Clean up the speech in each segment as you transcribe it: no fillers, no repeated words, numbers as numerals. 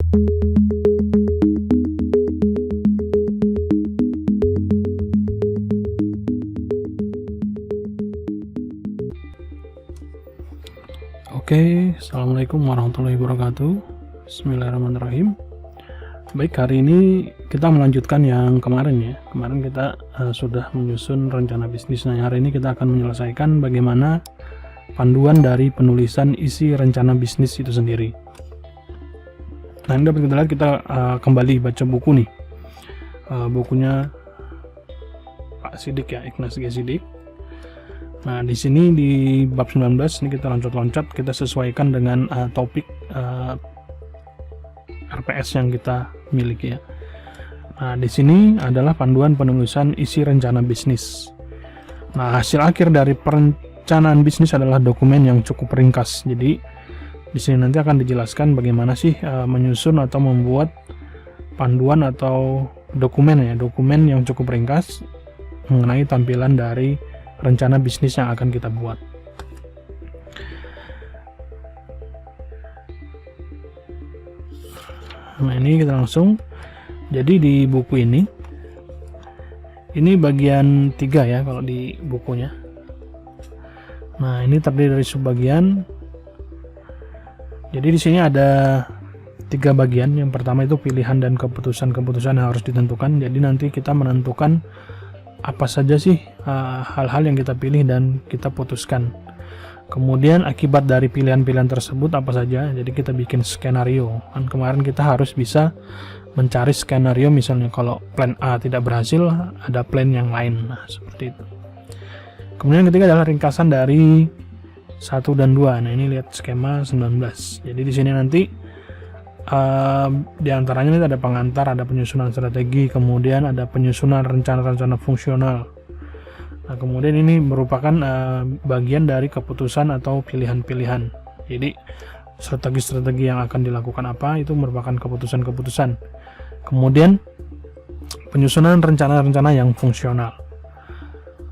Oke, assalamualaikum warahmatullahi wabarakatuh. Bismillahirrahmanirrahim. Baik, hari ini kita melanjutkan yang kemarin ya. Kemarin kita sudah menyusun rencana bisnis. Nah, hari ini kita akan menyelesaikan bagaimana panduan dari penulisan isi rencana bisnis itu sendiri. Nah, ini dapat kita lihat, kita kembali baca buku nih. Bukunya Pak Sidik ya, Ignatius G. Sidik. Nah, di sini di bab 19 ini kita loncat-loncat, kita sesuaikan dengan topik RPS yang kita miliki ya. Nah, di sini adalah panduan penulisan isi rencana bisnis. Nah, hasil akhir dari perencanaan bisnis adalah dokumen yang cukup ringkas. Jadi di sini nanti akan dijelaskan bagaimana sih menyusun atau membuat panduan atau dokumen ya, dokumen yang cukup ringkas mengenai tampilan dari rencana bisnis yang akan kita buat. Nah, ini kita langsung. Jadi di buku ini bagian 3 ya kalau di bukunya. Nah, ini terdiri dari subbagian. Jadi di sini ada 3 bagian. Yang pertama itu pilihan dan keputusan-keputusan yang harus ditentukan. Jadi nanti kita menentukan apa saja sih hal-hal yang kita pilih dan kita putuskan. Kemudian akibat dari pilihan-pilihan tersebut apa saja. Jadi kita bikin skenario. Kan kemarin kita harus bisa mencari skenario, misalnya kalau plan A tidak berhasil, ada plan yang lain. Nah, seperti itu. Kemudian ketiga adalah ringkasan dari 1 dan 2. Nah, ini lihat skema 19. Jadi di sini nanti di antaranya ini ada pengantar, ada penyusunan strategi, kemudian ada penyusunan rencana-rencana fungsional. Nah, kemudian ini merupakan bagian dari keputusan atau pilihan-pilihan. Jadi strategi-strategi yang akan dilakukan apa itu merupakan keputusan-keputusan. Kemudian penyusunan rencana-rencana yang fungsional.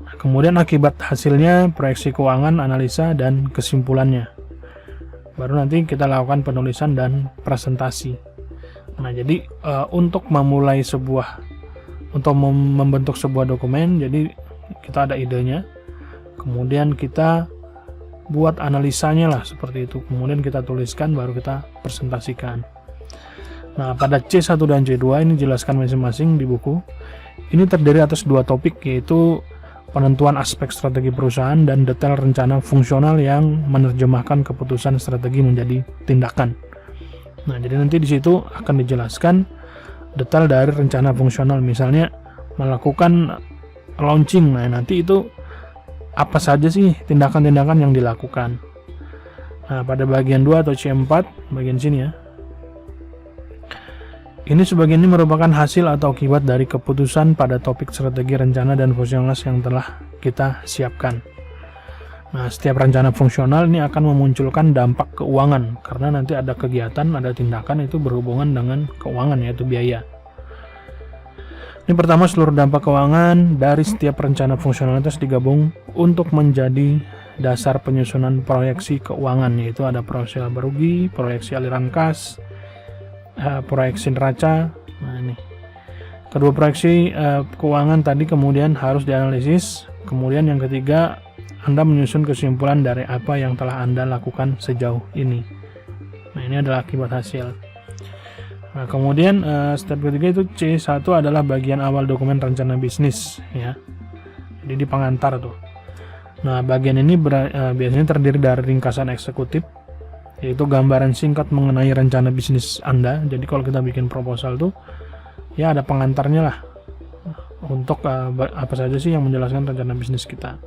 Nah, kemudian akibat hasilnya, proyeksi keuangan, analisa, dan kesimpulannya. Baru nanti kita lakukan penulisan dan presentasi. Nah, jadi untuk memulai untuk membentuk sebuah dokumen, jadi kita ada idenya, kemudian kita buat analisanya lah seperti itu, kemudian kita tuliskan, baru kita presentasikan. Nah, pada C1 dan C2 ini jelaskan masing-masing di buku. Ini terdiri atas 2 topik, yaitu penentuan aspek strategi perusahaan dan detail rencana fungsional yang menerjemahkan keputusan strategi menjadi tindakan. Nah, jadi nanti di situ akan dijelaskan detail dari rencana fungsional, misalnya melakukan launching. Nah, nanti itu apa saja sih tindakan-tindakan yang dilakukan. Nah, pada bagian 2 atau C4, bagian sini ya. Ini sebagian ini merupakan hasil atau akibat dari keputusan pada topik strategi, rencana, dan fungsional yang telah kita siapkan. Nah, setiap rencana fungsional ini akan memunculkan dampak keuangan, karena nanti ada kegiatan, ada tindakan itu berhubungan dengan keuangan, yaitu biaya. Ini pertama, seluruh dampak keuangan dari setiap rencana fungsionalitas digabung untuk menjadi dasar penyusunan proyeksi keuangan, yaitu ada proyeksi laba rugi, proyeksi aliran kas, proyeksi neraca. Nah, ini kedua proyeksi keuangan tadi kemudian harus dianalisis. Kemudian yang ketiga, Anda menyusun kesimpulan dari apa yang telah Anda lakukan sejauh ini. Nah, ini adalah akibat hasil. Nah, kemudian step ketiga itu C1 adalah bagian awal dokumen rencana bisnis ya. Jadi di pengantar tuh. Nah, bagian ini biasanya terdiri dari ringkasan eksekutif, yaitu gambaran singkat mengenai rencana bisnis Anda. Jadi kalau kita bikin proposal tuh ya ada pengantarnya lah untuk apa saja sih yang menjelaskan rencana bisnis kita.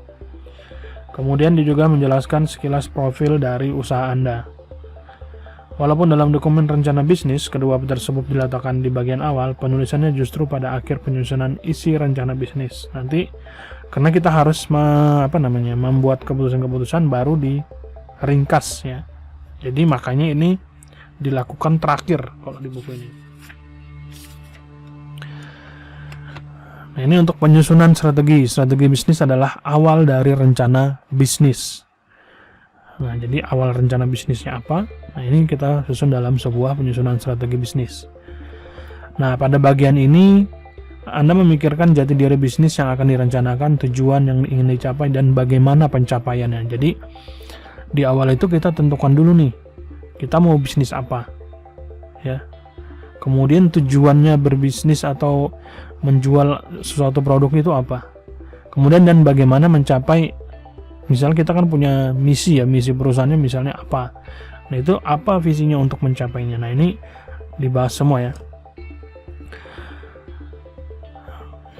Kemudian dia juga menjelaskan sekilas profil dari usaha Anda. Walaupun dalam dokumen rencana bisnis kedua tersebut diletakkan di bagian awal, penulisannya justru pada akhir penyusunan isi rencana bisnis. Nanti karena kita harus membuat keputusan-keputusan baru diringkas ya. Jadi makanya ini dilakukan terakhir kalau di buku ini. Nah, ini untuk penyusunan strategi. Strategi bisnis adalah awal dari rencana bisnis. Nah, jadi awal rencana bisnisnya apa? Nah, ini kita susun dalam sebuah penyusunan strategi bisnis. Nah, pada bagian ini Anda memikirkan jati diri bisnis yang akan direncanakan, tujuan yang ingin dicapai, dan bagaimana pencapaiannya. Jadi, di awal itu kita tentukan dulu nih, kita mau bisnis apa, ya. Kemudian tujuannya berbisnis atau menjual suatu produk itu apa. Kemudian dan bagaimana mencapai, misalnya kita kan punya misi ya, misi perusahaannya misalnya apa. Nah, itu apa visinya untuk mencapainya. Nah, ini dibahas semua ya.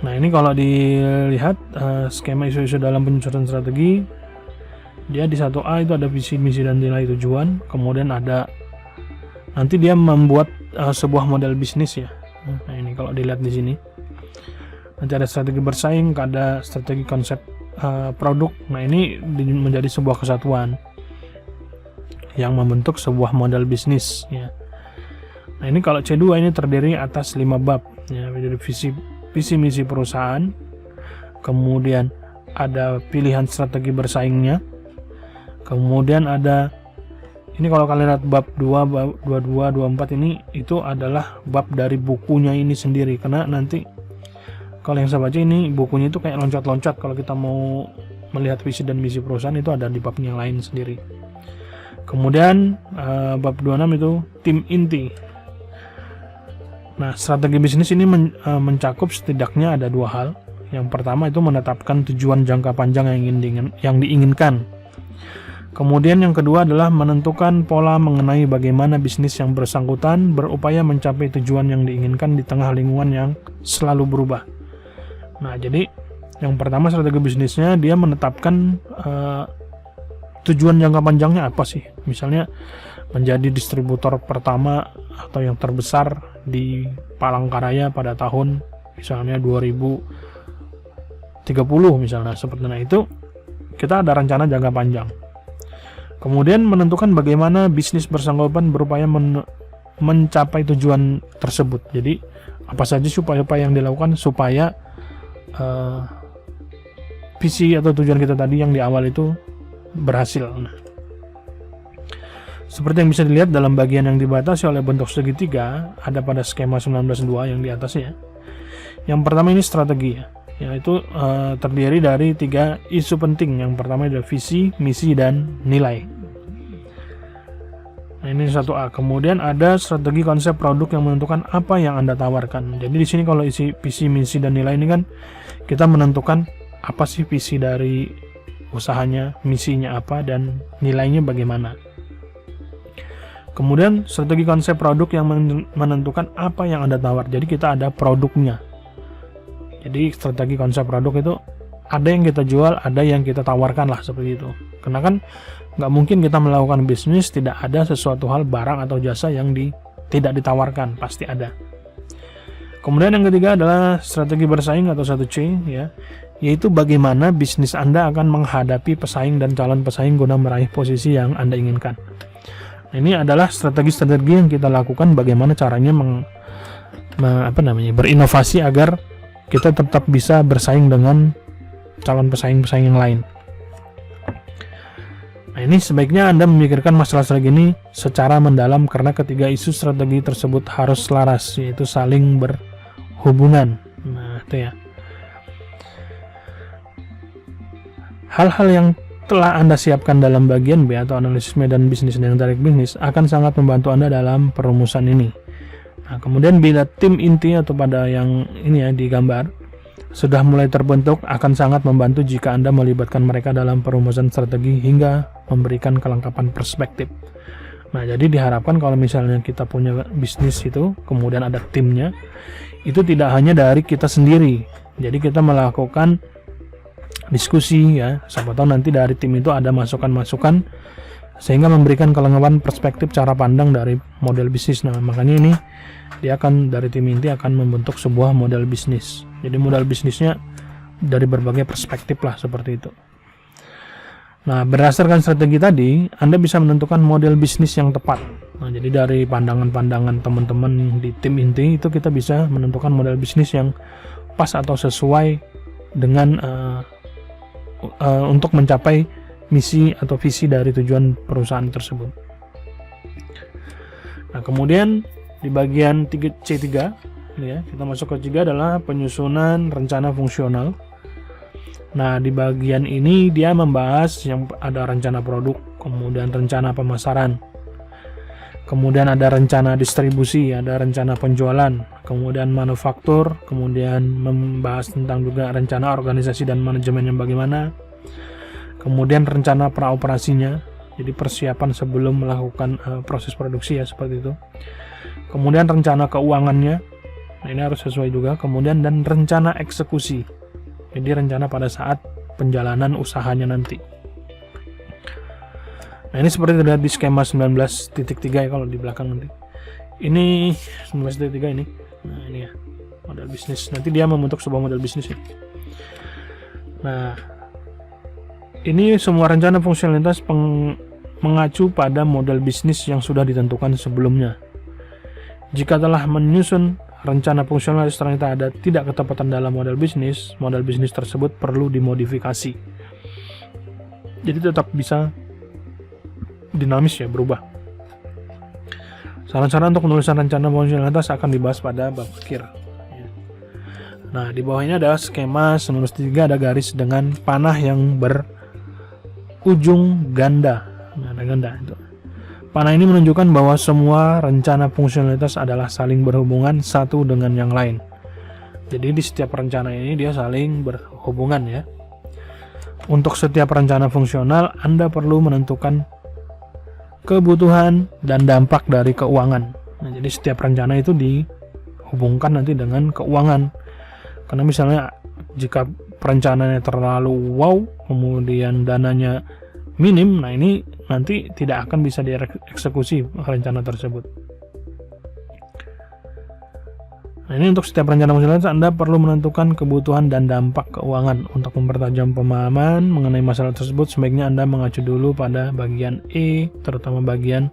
Nah, ini kalau dilihat skema isu-isu dalam penyusunan strategi, dia di 1A itu ada visi, misi, dan nilai tujuan. Kemudian ada, nanti dia membuat sebuah model bisnis ya. Nah, ini kalau dilihat di sini. Nanti ada strategi bersaing, ada strategi konsep produk. Nah, ini menjadi sebuah kesatuan yang membentuk sebuah model bisnis ya. Nah, ini kalau C2 ini terdiri atas 5 bab ya, menjadi visi misi perusahaan, kemudian ada pilihan strategi bersaingnya, kemudian ada, ini kalau kalian lihat bab 2, bab 22, 24 ini itu adalah bab dari bukunya ini sendiri, karena nanti kalau yang saya baca ini bukunya itu kayak loncat-loncat. Kalau kita mau melihat visi dan misi perusahaan itu ada di bab yang lain sendiri. Kemudian bab 26 itu tim inti. Nah, strategi bisnis ini mencakup setidaknya ada 2 hal. Yang pertama itu menetapkan tujuan jangka panjang yang diinginkan. Kemudian yang kedua adalah menentukan pola mengenai bagaimana bisnis yang bersangkutan berupaya mencapai tujuan yang diinginkan di tengah lingkungan yang selalu berubah. Nah, jadi yang pertama strategi bisnisnya dia menetapkan tujuan jangka panjangnya apa sih. Misalnya menjadi distributor pertama atau yang terbesar di Palangkaraya pada tahun misalnya 2030 misalnya, seperti itu kita ada rencana jangka panjang. Kemudian menentukan bagaimana bisnis bersangkutan berupaya mencapai tujuan tersebut. Jadi apa saja upaya yang dilakukan supaya visi atau tujuan kita tadi yang di awal itu berhasil. Nah, seperti yang bisa dilihat dalam bagian yang dibatasi oleh bentuk segitiga ada pada skema 19.2 yang di atasnya. Yang pertama ini strategi ya, yaitu terdiri dari 3 isu penting. Yang pertama adalah visi, misi, dan nilai. Nah, ini 1A. Kemudian ada strategi konsep produk yang menentukan apa yang Anda tawarkan. Jadi di sini kalau isi visi, misi, dan nilai ini kan kita menentukan apa sih visi dari usahanya, misinya apa, dan nilainya bagaimana. Kemudian strategi konsep produk yang menentukan apa yang Anda tawar. Jadi kita ada produknya. Jadi strategi konsep produk itu ada yang kita jual, ada yang kita tawarkan lah, seperti itu. Karena kan nggak mungkin kita melakukan bisnis tidak ada sesuatu hal, barang atau jasa yang tidak ditawarkan, pasti ada. Kemudian yang ketiga adalah strategi bersaing atau 1C ya, yaitu bagaimana bisnis Anda akan menghadapi pesaing dan calon pesaing guna meraih posisi yang Anda inginkan. Nah, ini adalah strategi-strategi yang kita lakukan bagaimana caranya berinovasi agar kita tetap bisa bersaing dengan calon pesaing-pesaing yang lain. Nah, ini sebaiknya Anda memikirkan masalah strategi ini secara mendalam karena ketiga isu strategi tersebut harus selaras, yaitu saling berhubungan. Nah, itu ya. Hal-hal yang telah Anda siapkan dalam bagian B atau analisis medan bisnis dan tarik bisnis akan sangat membantu Anda dalam perumusan ini. Nah, kemudian bila tim inti atau pada yang ini ya digambar sudah mulai terbentuk, akan sangat membantu jika Anda melibatkan mereka dalam perumusan strategi hingga memberikan kelengkapan perspektif. Nah, jadi diharapkan kalau misalnya kita punya bisnis itu, kemudian ada timnya, itu tidak hanya dari kita sendiri. Jadi kita melakukan diskusi ya, siapa tahu nanti dari tim itu ada masukan-masukan sehingga memberikan kelengkapan perspektif cara pandang dari model bisnis. Nah, makanya ini dia akan dari tim inti akan membentuk sebuah model bisnis. Jadi model bisnisnya dari berbagai perspektif lah, seperti itu. Nah, berdasarkan strategi tadi, Anda bisa menentukan model bisnis yang tepat. Nah, jadi dari pandangan-pandangan teman-teman di tim inti itu kita bisa menentukan model bisnis yang pas atau sesuai dengan untuk mencapai misi atau visi dari tujuan perusahaan tersebut. Nah, kemudian di bagian C3 ya, kita masuk ke C3 adalah penyusunan rencana fungsional. Nah, di bagian ini dia membahas yang ada rencana produk, kemudian rencana pemasaran, kemudian ada rencana distribusi, ada rencana penjualan, kemudian manufaktur, kemudian membahas tentang juga rencana organisasi dan manajemen yang bagaimana, kemudian rencana praoperasinya, jadi persiapan sebelum melakukan proses produksi ya, seperti itu. Kemudian rencana keuangannya, nah ini harus sesuai juga, kemudian dan rencana eksekusi, jadi rencana pada saat penjalanan usahanya nanti. Nah, ini seperti terlihat di skema 19.3 ya kalau di belakang nanti. Ini 19.3 ini. Nah, ini ya, model bisnis. Nanti dia membentuk sebuah model bisnis ya. Nah, ini semua rencana fungsionalitas mengacu pada model bisnis yang sudah ditentukan sebelumnya. Jika telah menyusun rencana fungsionalitas ternyata ada tidak ketepatan dalam model bisnis tersebut perlu dimodifikasi. Jadi tetap bisa dinamis ya, berubah. Saran-saran untuk penulisan rencana fungsionalitas akan dibahas pada bab akhir. Nah, di bawahnya ada skema 19.3, ada garis dengan panah yang berujung ganda. Nah, ada ganda itu. Panah ini menunjukkan bahwa semua rencana fungsionalitas adalah saling berhubungan satu dengan yang lain. Jadi di setiap rencana ini dia saling berhubungan ya. Untuk setiap rencana fungsional, Anda perlu menentukan kebutuhan dan dampak dari keuangan. Nah, jadi setiap rencana itu dihubungkan nanti dengan keuangan. Karena misalnya jika perencanaannya terlalu wow, kemudian dananya minim, nah ini nanti tidak akan bisa dieksekusi rencana tersebut. Nah, ini untuk setiap rencana fungsionalitas Anda perlu menentukan kebutuhan dan dampak keuangan. Untuk mempertajam pemahaman mengenai masalah tersebut, sebaiknya Anda mengacu dulu pada bagian E, terutama bagian,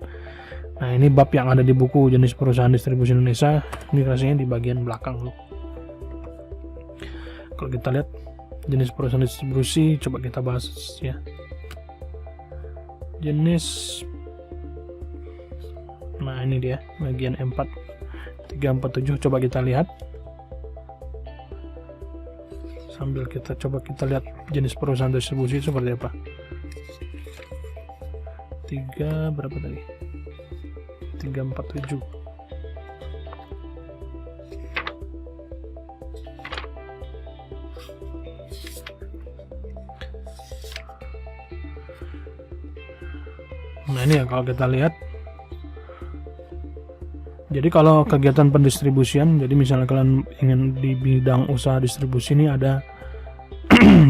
nah ini bab yang ada di buku jenis perusahaan distribusi Indonesia, ini rasanya di bagian belakang loh. Kalau kita lihat jenis perusahaan distribusi, coba kita bahas ya. Jenis, nah ini dia bagian E4 347, coba kita lihat sambil kita lihat jenis perusahaan distribusi seperti apa. 3 berapa tadi, 347. Nah ini ya, kalau kita lihat, jadi kalau kegiatan pendistribusian, jadi misalnya kalian ingin di bidang usaha distribusi, ini ada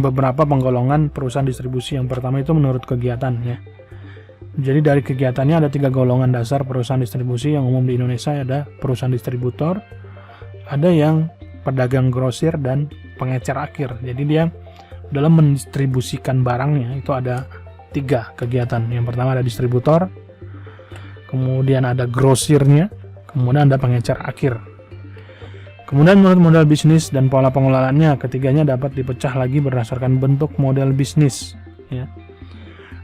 beberapa penggolongan perusahaan distribusi. Yang pertama itu menurut kegiatan ya. Jadi dari kegiatannya ada 3 golongan dasar perusahaan distribusi yang umum di Indonesia. Ada perusahaan distributor, ada yang pedagang grosir, dan pengecer akhir. Jadi dia dalam mendistribusikan barangnya itu ada 3 kegiatan. Yang pertama ada distributor, kemudian ada grosirnya, kemudian ada pengecer akhir. Kemudian menurut model bisnis dan pola pengelolaannya, ketiganya dapat dipecah lagi berdasarkan bentuk model bisnis ya.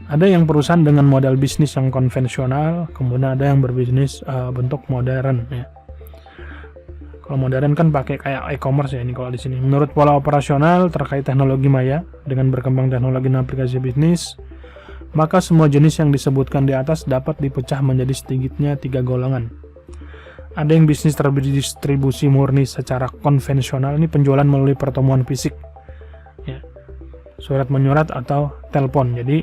Ada yang perusahaan dengan model bisnis yang konvensional, kemudian ada yang berbisnis bentuk modern ya. Kalau modern kan pakai kayak e-commerce ya ini kalau di sini. Menurut pola operasional terkait teknologi maya dengan berkembang teknologi dan aplikasi bisnis, maka semua jenis yang disebutkan di atas dapat dipecah menjadi sedikitnya 3 golongan. Ada yang bisnis terdistribusi murni secara konvensional, ini penjualan melalui pertemuan fisik ya, surat menyurat atau telepon. Jadi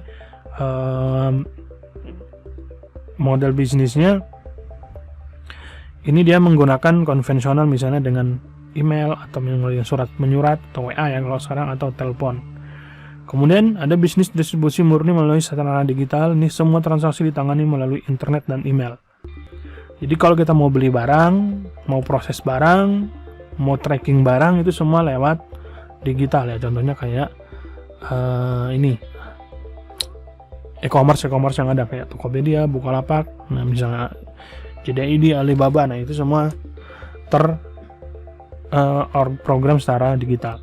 model bisnisnya ini dia menggunakan konvensional, misalnya dengan email atau melalui surat menyurat atau WA yang kalau sekarang, atau telepon. Kemudian ada bisnis distribusi murni melalui sarana digital. Ini semua transaksi ditangani melalui internet dan email. Jadi kalau kita mau beli barang, mau proses barang, mau tracking barang, itu semua lewat digital ya. Contohnya kayak ini e-commerce yang ada kayak Tokopedia, Bukalapak, nah misalnya JDID, Alibaba, nah itu semua program secara digital.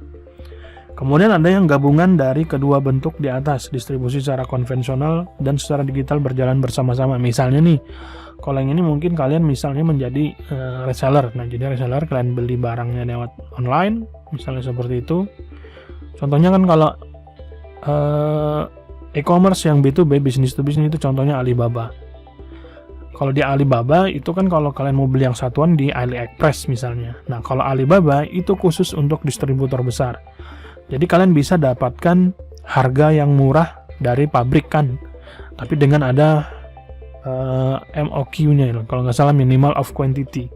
Kemudian ada yang gabungan dari kedua bentuk di atas, distribusi secara konvensional dan secara digital berjalan bersama-sama. Misalnya nih, kalau yang ini mungkin kalian misalnya menjadi reseller. Nah, jadi reseller kalian beli barangnya lewat online, misalnya seperti itu. Contohnya kan kalau e-commerce yang B2B, business to business, itu contohnya Alibaba. Kalau di Alibaba itu kan kalau kalian mau beli yang satuan di AliExpress misalnya. Nah, kalau Alibaba itu khusus untuk distributor besar. Jadi kalian bisa dapatkan harga yang murah dari pabrik kan, tapi dengan ada MOQ-nya, kalau nggak salah minimal of quantity.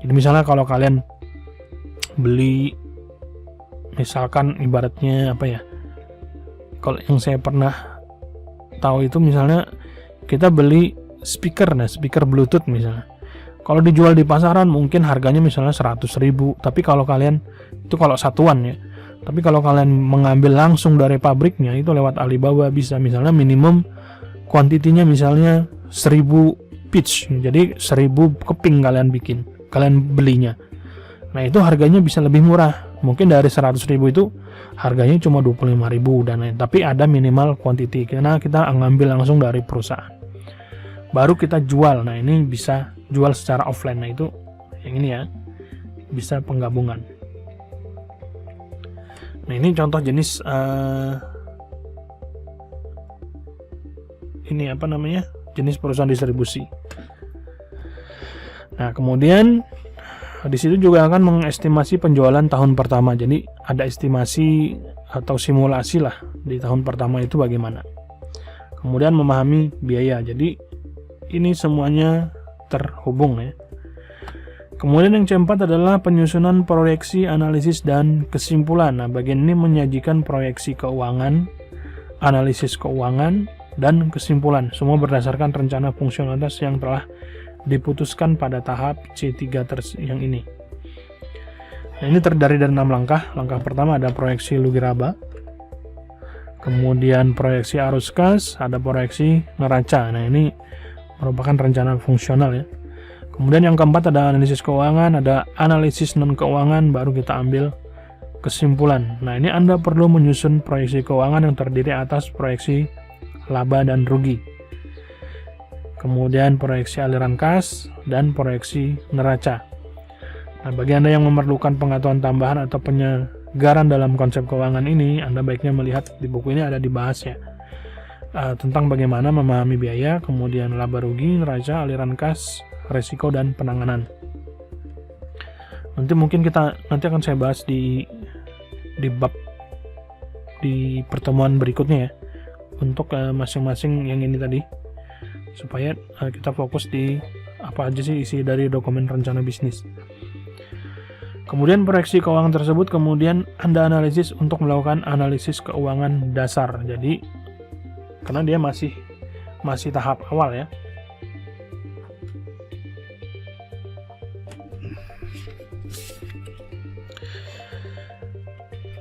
Jadi misalnya kalau kalian beli, misalkan ibaratnya apa ya, kalau yang saya pernah tahu itu misalnya kita beli speaker Bluetooth misalnya. Kalau dijual di pasaran mungkin harganya misalnya 100.000, tapi kalau kalian itu kalau satuan ya. Tapi kalau kalian mengambil langsung dari pabriknya itu lewat Alibaba bisa misalnya minimum kuantitinya misalnya 1000 pitch. Jadi 1000 keping kalian belinya. Nah, itu harganya bisa lebih murah. Mungkin dari 100.000 itu harganya cuma 25.000 dan lain. Tapi ada minimal quantity karena kita ngambil langsung dari perusahaan. Baru kita jual. Nah, ini bisa jual secara offline. Nah, itu yang ini ya, bisa penggabungan. Nah, ini contoh jenis ini apa namanya, jenis perusahaan distribusi. Nah, kemudian di situ juga akan mengestimasi penjualan tahun pertama. Jadi ada estimasi atau simulasi lah di tahun pertama itu bagaimana. Kemudian memahami biaya. Jadi ini semuanya terhubung ya. Kemudian yang keempat adalah penyusunan proyeksi, analisis, dan kesimpulan. Nah, bagian ini menyajikan proyeksi keuangan, analisis keuangan, dan kesimpulan. Semua berdasarkan rencana fungsionalitas yang telah diputuskan pada tahap C3 yang ini. Nah, ini terdiri dari 6 langkah. Langkah pertama ada proyeksi lugiraba. Kemudian proyeksi arus kas, ada proyeksi neraca. Nah, ini merupakan rencana fungsional ya. Kemudian yang keempat ada analisis keuangan, ada analisis non keuangan, baru kita ambil kesimpulan. Nah, ini Anda perlu menyusun proyeksi keuangan yang terdiri atas proyeksi laba dan rugi, kemudian proyeksi aliran kas, dan proyeksi neraca. Nah, bagi Anda yang memerlukan pengetahuan tambahan atau penyegaran dalam konsep keuangan ini, Anda baiknya melihat di buku ini ada dibahas ya. Tentang bagaimana memahami biaya, kemudian laba rugi, neraca, aliran kas, resiko, dan penanganan. Nanti akan saya bahas di bab di pertemuan berikutnya ya, untuk masing-masing yang ini tadi, supaya kita fokus di apa aja sih isi dari dokumen rencana bisnis. Kemudian proyeksi keuangan tersebut kemudian Anda analisis untuk melakukan analisis keuangan dasar. Jadi karena dia masih tahap awal ya.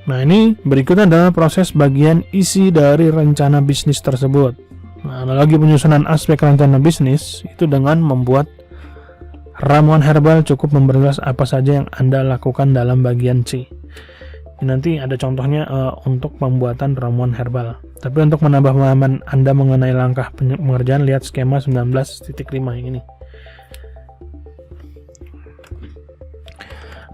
Nah, ini berikutnya adalah proses bagian isi dari rencana bisnis tersebut. Nah, analogi penyusunan aspek rencana bisnis itu dengan membuat ramuan herbal cukup memperjelas apa saja yang Anda lakukan dalam bagian C. Nanti ada contohnya untuk pembuatan ramuan herbal. Tapi untuk menambah pemahaman Anda mengenai langkah pengerjaan, lihat skema 19.5 yang ini.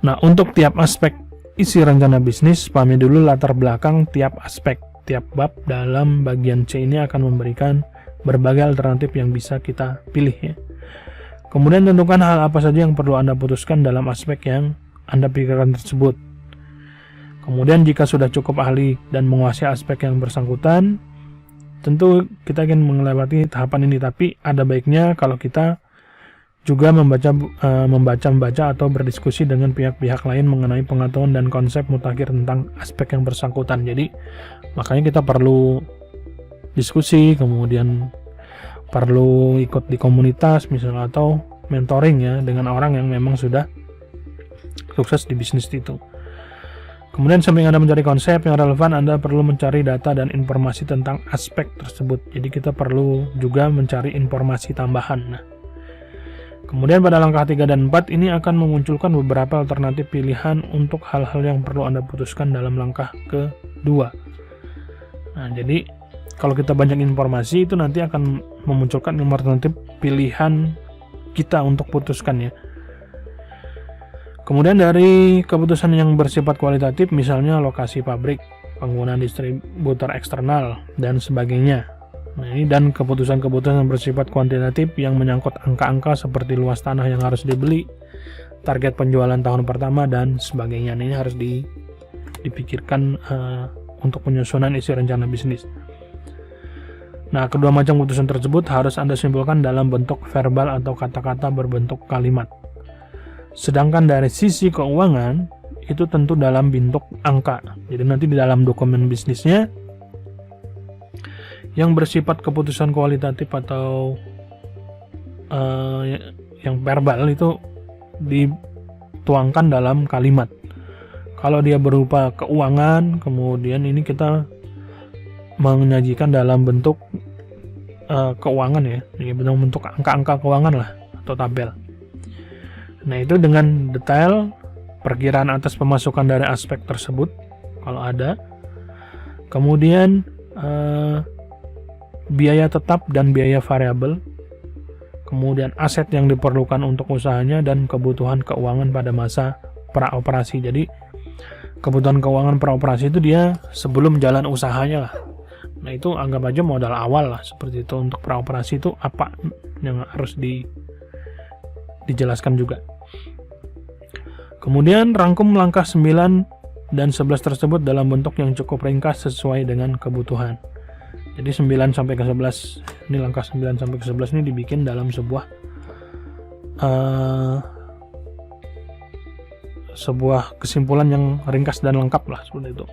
Nah, untuk tiap aspek isi rencana bisnis, pahami dulu latar belakang tiap aspek. Tiap bab dalam bagian C ini akan memberikan berbagai alternatif yang bisa kita pilih ya. Kemudian tentukan hal apa saja yang perlu Anda putuskan dalam aspek yang Anda pikirkan tersebut. Kemudian jika sudah cukup ahli dan menguasai aspek yang bersangkutan, tentu kita akan melewati tahapan ini. Tapi ada baiknya kalau kita juga membaca atau berdiskusi dengan pihak-pihak lain mengenai pengetahuan dan konsep mutakhir tentang aspek yang bersangkutan. Jadi makanya kita perlu diskusi, kemudian perlu ikut di komunitas misalnya, atau mentoring ya dengan orang yang memang sudah sukses di bisnis itu. Kemudian sambil Anda mencari konsep yang relevan, Anda perlu mencari data dan informasi tentang aspek tersebut. Jadi kita perlu juga mencari informasi tambahan. Nah, Kemudian pada langkah 3 dan 4 ini akan memunculkan beberapa alternatif pilihan untuk hal-hal yang perlu Anda putuskan dalam langkah kedua. Nah, jadi kalau kita banyak informasi itu nanti akan memunculkan alternatif pilihan kita untuk putuskan ya. Kemudian dari keputusan yang bersifat kualitatif, misalnya lokasi pabrik, penggunaan distributor eksternal, dan sebagainya. Nah, ini dan keputusan-keputusan yang bersifat kuantitatif yang menyangkut angka-angka seperti luas tanah yang harus dibeli, target penjualan tahun pertama, dan sebagainya. Nah, ini harus dipikirkan untuk penyusunan isi rencana bisnis. Nah, kedua macam keputusan tersebut harus Anda simpulkan dalam bentuk verbal atau kata-kata berbentuk kalimat. Sedangkan dari sisi keuangan, itu tentu dalam bentuk angka. Jadi nanti di dalam dokumen bisnisnya, yang bersifat keputusan kualitatif atau yang verbal itu dituangkan dalam kalimat. Kalau dia berupa keuangan, kemudian ini kita menyajikan dalam bentuk keuangan ya, dalam bentuk angka-angka keuangan lah atau tabel. Nah, itu dengan detail perkiraan atas pemasukan dari aspek tersebut kalau ada. Kemudian biaya tetap dan biaya variabel, kemudian aset yang diperlukan untuk usahanya, dan kebutuhan keuangan pada masa praoperasi. Jadi kebutuhan keuangan praoperasi itu dia sebelum jalan usahanya lah. Nah, itu anggap aja modal awal lah, seperti itu. Untuk praoperasi itu apa yang harus dijelaskan juga. Kemudian rangkum langkah 9 dan 11 tersebut dalam bentuk yang cukup ringkas sesuai dengan kebutuhan. Jadi 9 sampai ke 11, ini langkah 9 sampai ke 11 ini dibikin dalam sebuah kesimpulan yang ringkas dan lengkap lah, seperti itu.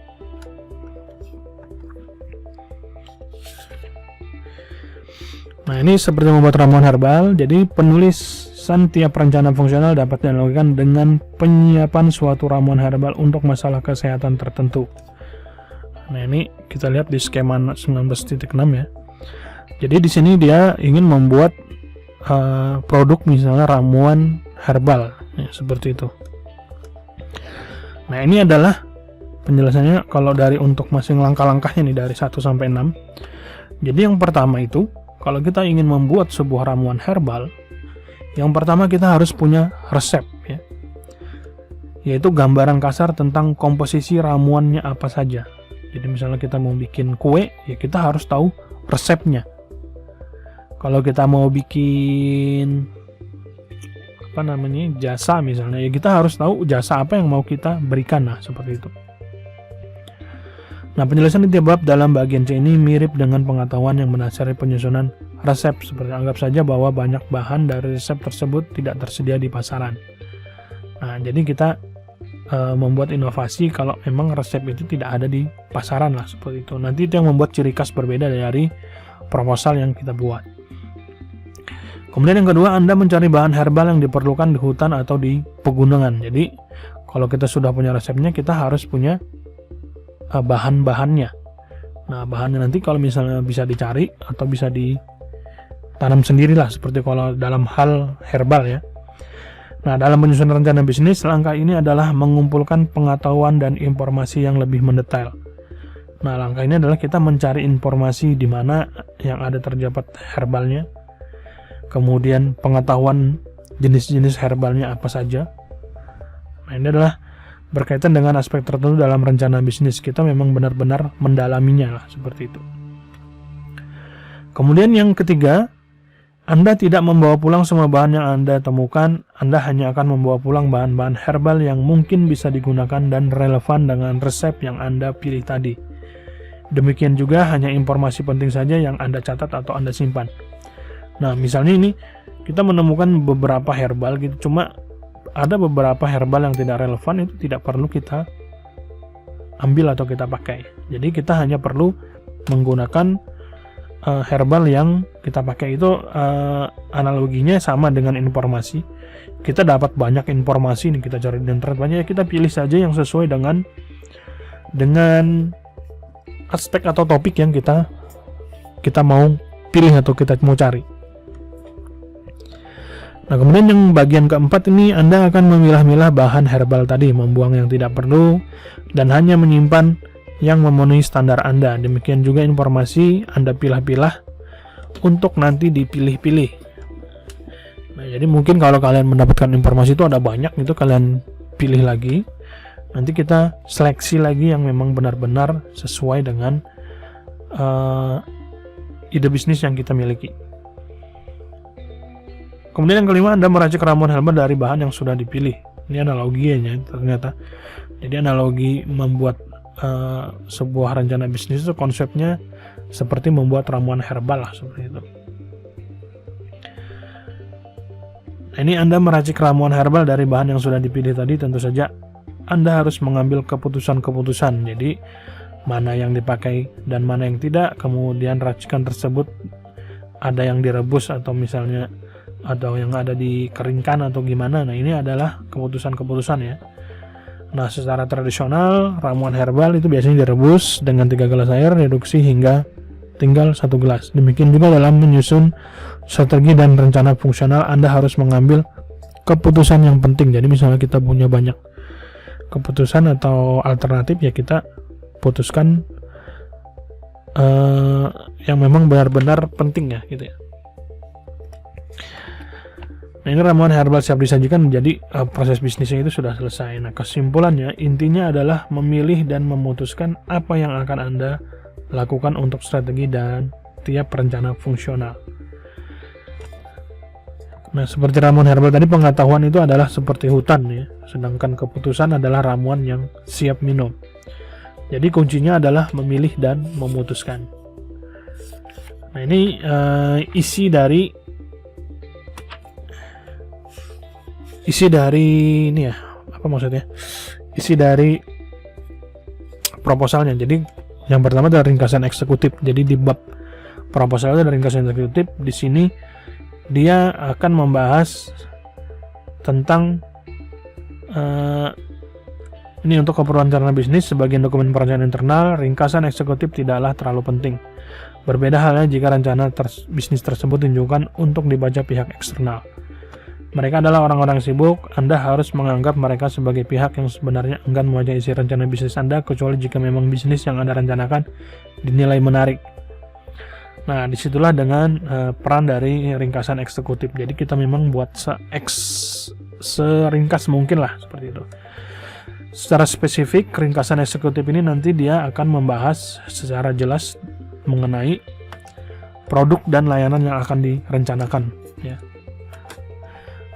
Nah, ini seperti membuat ramuan herbal. Jadi penulisan tiap rencana fungsional dapat dilakukan dengan penyiapan suatu ramuan herbal untuk masalah kesehatan tertentu. Nah, ini kita lihat di skema 19.6 ya. Jadi di sini dia ingin membuat produk misalnya ramuan herbal ya, seperti itu. Nah, ini adalah penjelasannya kalau dari untuk masing langkah-langkahnya nih dari 1 sampai 6. Jadi yang pertama itu, kalau kita ingin membuat sebuah ramuan herbal, yang pertama kita harus punya resep ya. Yaitu gambaran kasar tentang komposisi ramuannya apa saja. Jadi misalnya kita mau bikin kue, ya kita harus tahu resepnya. Kalau kita mau bikin jasa misalnya, ya kita harus tahu jasa apa yang mau kita berikan, nah seperti itu. Nah, penjelasan di tiap bab dalam bagian C ini mirip dengan pengetahuan yang mendasari penyusunan resep. Seperti anggap saja bahwa banyak bahan dari resep tersebut tidak tersedia di pasaran. Nah, jadi kita membuat inovasi kalau memang resep itu tidak ada di pasaran lah, seperti itu. Nanti itu yang membuat ciri khas berbeda dari proposal yang kita buat. Kemudian yang kedua, Anda mencari bahan herbal yang diperlukan di hutan atau di pegunungan. Jadi kalau kita sudah punya resepnya, kita harus punya bahan-bahannya. Nah, bahannya nanti kalau misalnya bisa dicari atau bisa ditanam sendirilah, seperti kalau dalam hal herbal ya. Nah, dalam penyusunan rencana bisnis, langkah ini adalah mengumpulkan pengetahuan dan informasi yang lebih mendetail. Nah, langkah ini adalah kita mencari informasi di mana yang ada terdapat herbalnya, kemudian pengetahuan jenis-jenis herbalnya apa saja. Nah, ini adalah berkaitan dengan aspek tertentu dalam rencana bisnis. Kita memang benar-benar mendalaminya lah, seperti itu. Kemudian yang ketiga, Anda tidak membawa pulang semua bahan yang Anda temukan. Anda hanya akan membawa pulang bahan-bahan herbal yang mungkin bisa digunakan dan relevan dengan resep yang Anda pilih tadi. Demikian juga hanya informasi penting saja yang Anda catat atau Anda simpan. Nah, misalnya ini kita menemukan beberapa herbal gitu, cuma ada beberapa herbal yang tidak relevan, itu tidak perlu kita ambil atau kita pakai. Jadi kita hanya perlu menggunakan herbal yang kita pakai. Itu analoginya sama dengan informasi. Kita dapat banyak informasi nih, kita cari di internet banyak, kita pilih saja yang sesuai dengan aspek atau topik yang kita mau pilih atau kita mau cari. Nah, kemudian yang bagian keempat ini Anda akan memilah-milah bahan herbal tadi, membuang yang tidak perlu, dan hanya menyimpan yang memenuhi standar Anda. Demikian juga informasi Anda pilah-pilah untuk nanti dipilih-pilih. Nah, jadi mungkin kalau kalian mendapatkan informasi itu ada banyak, itu kalian pilih lagi. Nanti kita seleksi lagi yang memang benar-benar sesuai dengan ide bisnis yang kita miliki. Kemudian yang kelima, Anda meracik ramuan herbal dari bahan yang sudah dipilih. Ini analoginya ternyata. Jadi analogi membuat sebuah rencana bisnis itu konsepnya seperti membuat ramuan herbal lah, seperti itu. Nah, ini Anda meracik ramuan herbal dari bahan yang sudah dipilih tadi, tentu saja Anda harus mengambil keputusan-keputusan. Jadi mana yang dipakai dan mana yang tidak. Kemudian racikan tersebut ada yang direbus atau misalnya atau yang ada dikeringkan atau gimana. Nah, ini adalah keputusan-keputusan ya. Nah, secara tradisional ramuan herbal itu biasanya direbus dengan 3 gelas air, reduksi hingga tinggal 1 gelas. Demikian juga dalam menyusun strategi dan rencana fungsional, Anda harus mengambil keputusan yang penting. Jadi misalnya kita punya banyak keputusan atau alternatif, ya kita putuskan yang memang benar-benar penting ya, gitu ya. Nah, ini ramuan herbal siap disajikan, menjadi proses bisnisnya itu sudah selesai. Nah, kesimpulannya intinya adalah memilih dan memutuskan apa yang akan Anda lakukan untuk strategi dan tiap rencana fungsional. Nah, seperti ramuan herbal tadi, pengetahuan itu adalah seperti hutan ya, sedangkan keputusan adalah ramuan yang siap minum. Jadi kuncinya adalah memilih dan memutuskan. Nah, ini isi dari ini ya, apa maksudnya? Isi dari proposalnya. Jadi yang pertama adalah ringkasan eksekutif. Jadi di bab proposal ada ringkasan eksekutif. Di sini dia akan membahas tentang ini untuk keperluan rencana bisnis, sebagian dokumen perencanaan internal, ringkasan eksekutif tidaklah terlalu penting. Berbeda halnya jika rencana bisnis tersebut ditunjukkan untuk dibaca pihak eksternal. Mereka adalah orang-orang sibuk. Anda harus menganggap mereka sebagai pihak yang sebenarnya enggan membaca isi rencana bisnis Anda, kecuali jika memang bisnis yang Anda rencanakan dinilai menarik. Nah, disitulah dengan peran dari ringkasan eksekutif. Jadi kita memang buat seringkas mungkin lah, seperti itu. Secara spesifik, ringkasan eksekutif ini nanti dia akan membahas secara jelas mengenai produk dan layanan yang akan direncanakan ya.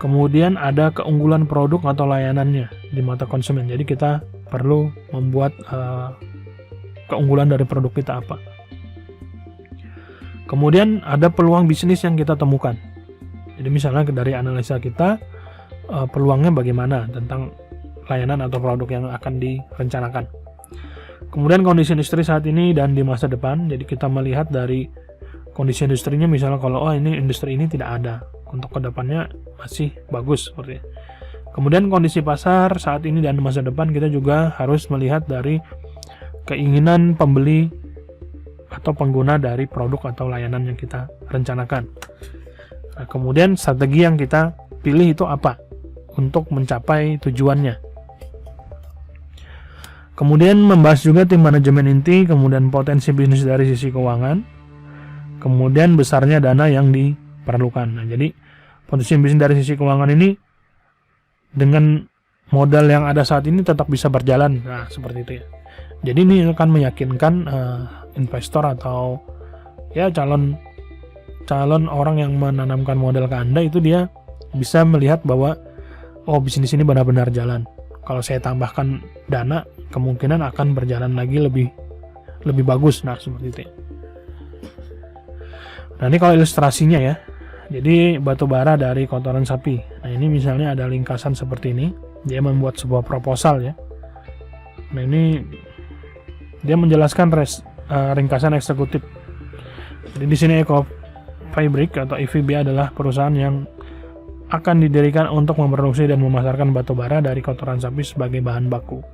Kemudian ada keunggulan produk atau layanannya di mata konsumen. Jadi kita perlu membuat keunggulan dari produk kita apa. Kemudian ada peluang bisnis yang kita temukan. Jadi misalnya dari analisa kita, peluangnya bagaimana tentang layanan atau produk yang akan direncanakan. Kemudian kondisi industri saat ini dan di masa depan. Jadi kita melihat dari kondisi industrinya, misalnya kalau ini industri ini tidak ada, untuk kedepannya masih bagus seperti. Kemudian kondisi pasar saat ini dan masa depan, kita juga harus melihat dari keinginan pembeli atau pengguna dari produk atau layanan yang kita rencanakan. Nah, kemudian strategi yang kita pilih itu apa untuk mencapai tujuannya. Kemudian membahas juga tim manajemen inti, kemudian potensi bisnis dari sisi keuangan, kemudian besarnya dana yang diperlukan. Nah, jadi potensi bisnis dari sisi keuangan ini dengan modal yang ada saat ini tetap bisa berjalan. Nah, seperti itu ya. Jadi ini akan meyakinkan investor atau ya calon orang yang menanamkan modal ke Anda, itu dia bisa melihat bahwa oh, bisnis ini benar-benar jalan. Kalau saya tambahkan dana, kemungkinan akan berjalan lagi lebih bagus. Nah, seperti itu ya. Nah, ini kalau ilustrasinya ya. Jadi batu bara dari kotoran sapi. Nah, ini misalnya ada ringkasan seperti ini. Dia membuat sebuah proposal ya. Nah, ini dia menjelaskan ringkasan eksekutif. Jadi di sini Eco Fabric atau EVB adalah perusahaan yang akan didirikan untuk memproduksi dan memasarkan batu bara dari kotoran sapi sebagai bahan baku.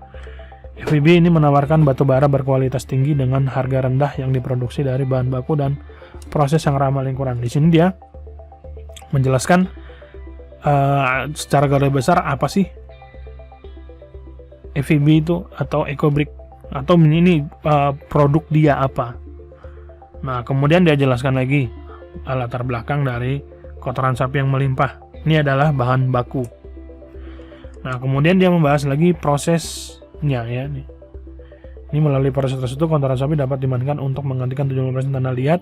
EVB ini menawarkan batu bara berkualitas tinggi dengan harga rendah yang diproduksi dari bahan baku dan proses yang ramah lingkungan. Di sini dia menjelaskan secara garis besar apa sih FEB itu atau EcoBrick, atau ini produk dia apa. Nah, kemudian dia jelaskan lagi latar belakang dari kotoran sapi yang melimpah. Ini adalah bahan baku. Nah, kemudian dia membahas lagi prosesnya ya. Ini melalui proses tersebut kotoran sapi dapat dimanfaatkan untuk menggantikan 70% tanah liat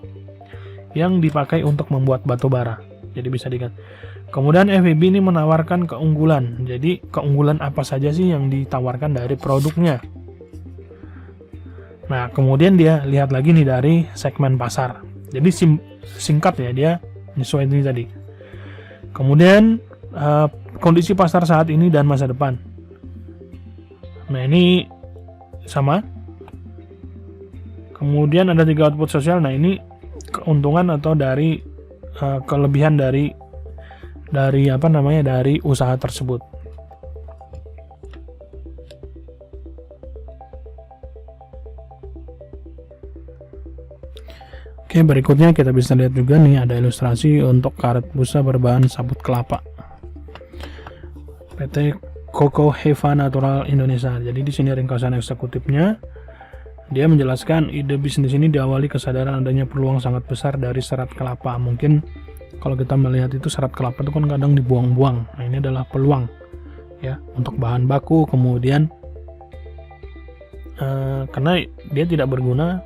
yang dipakai untuk membuat batu bara. Jadi bisa diganti. Kemudian FEB ini menawarkan keunggulan. Jadi keunggulan apa saja sih yang ditawarkan dari produknya? Nah, kemudian dia lihat lagi nih dari segmen pasar. Jadi singkat ya, dia nyesuaiin ini tadi. Kemudian kondisi pasar saat ini dan masa depan. Nah, ini sama. Kemudian ada 3 output sosial. Nah, ini keuntungan atau dari kelebihan dari usaha tersebut. Oke, berikutnya kita bisa lihat juga nih ada ilustrasi untuk karet busa berbahan sabut kelapa. PT Coco Heva Natural Indonesia. Jadi di sini ringkasan eksekutifnya. Dia menjelaskan ide bisnis ini diawali kesadaran adanya peluang sangat besar dari serat kelapa. Mungkin kalau kita melihat itu serat kelapa itu kan kadang dibuang-buang. Nah, ini adalah peluang ya untuk bahan baku. Kemudian karena dia tidak berguna,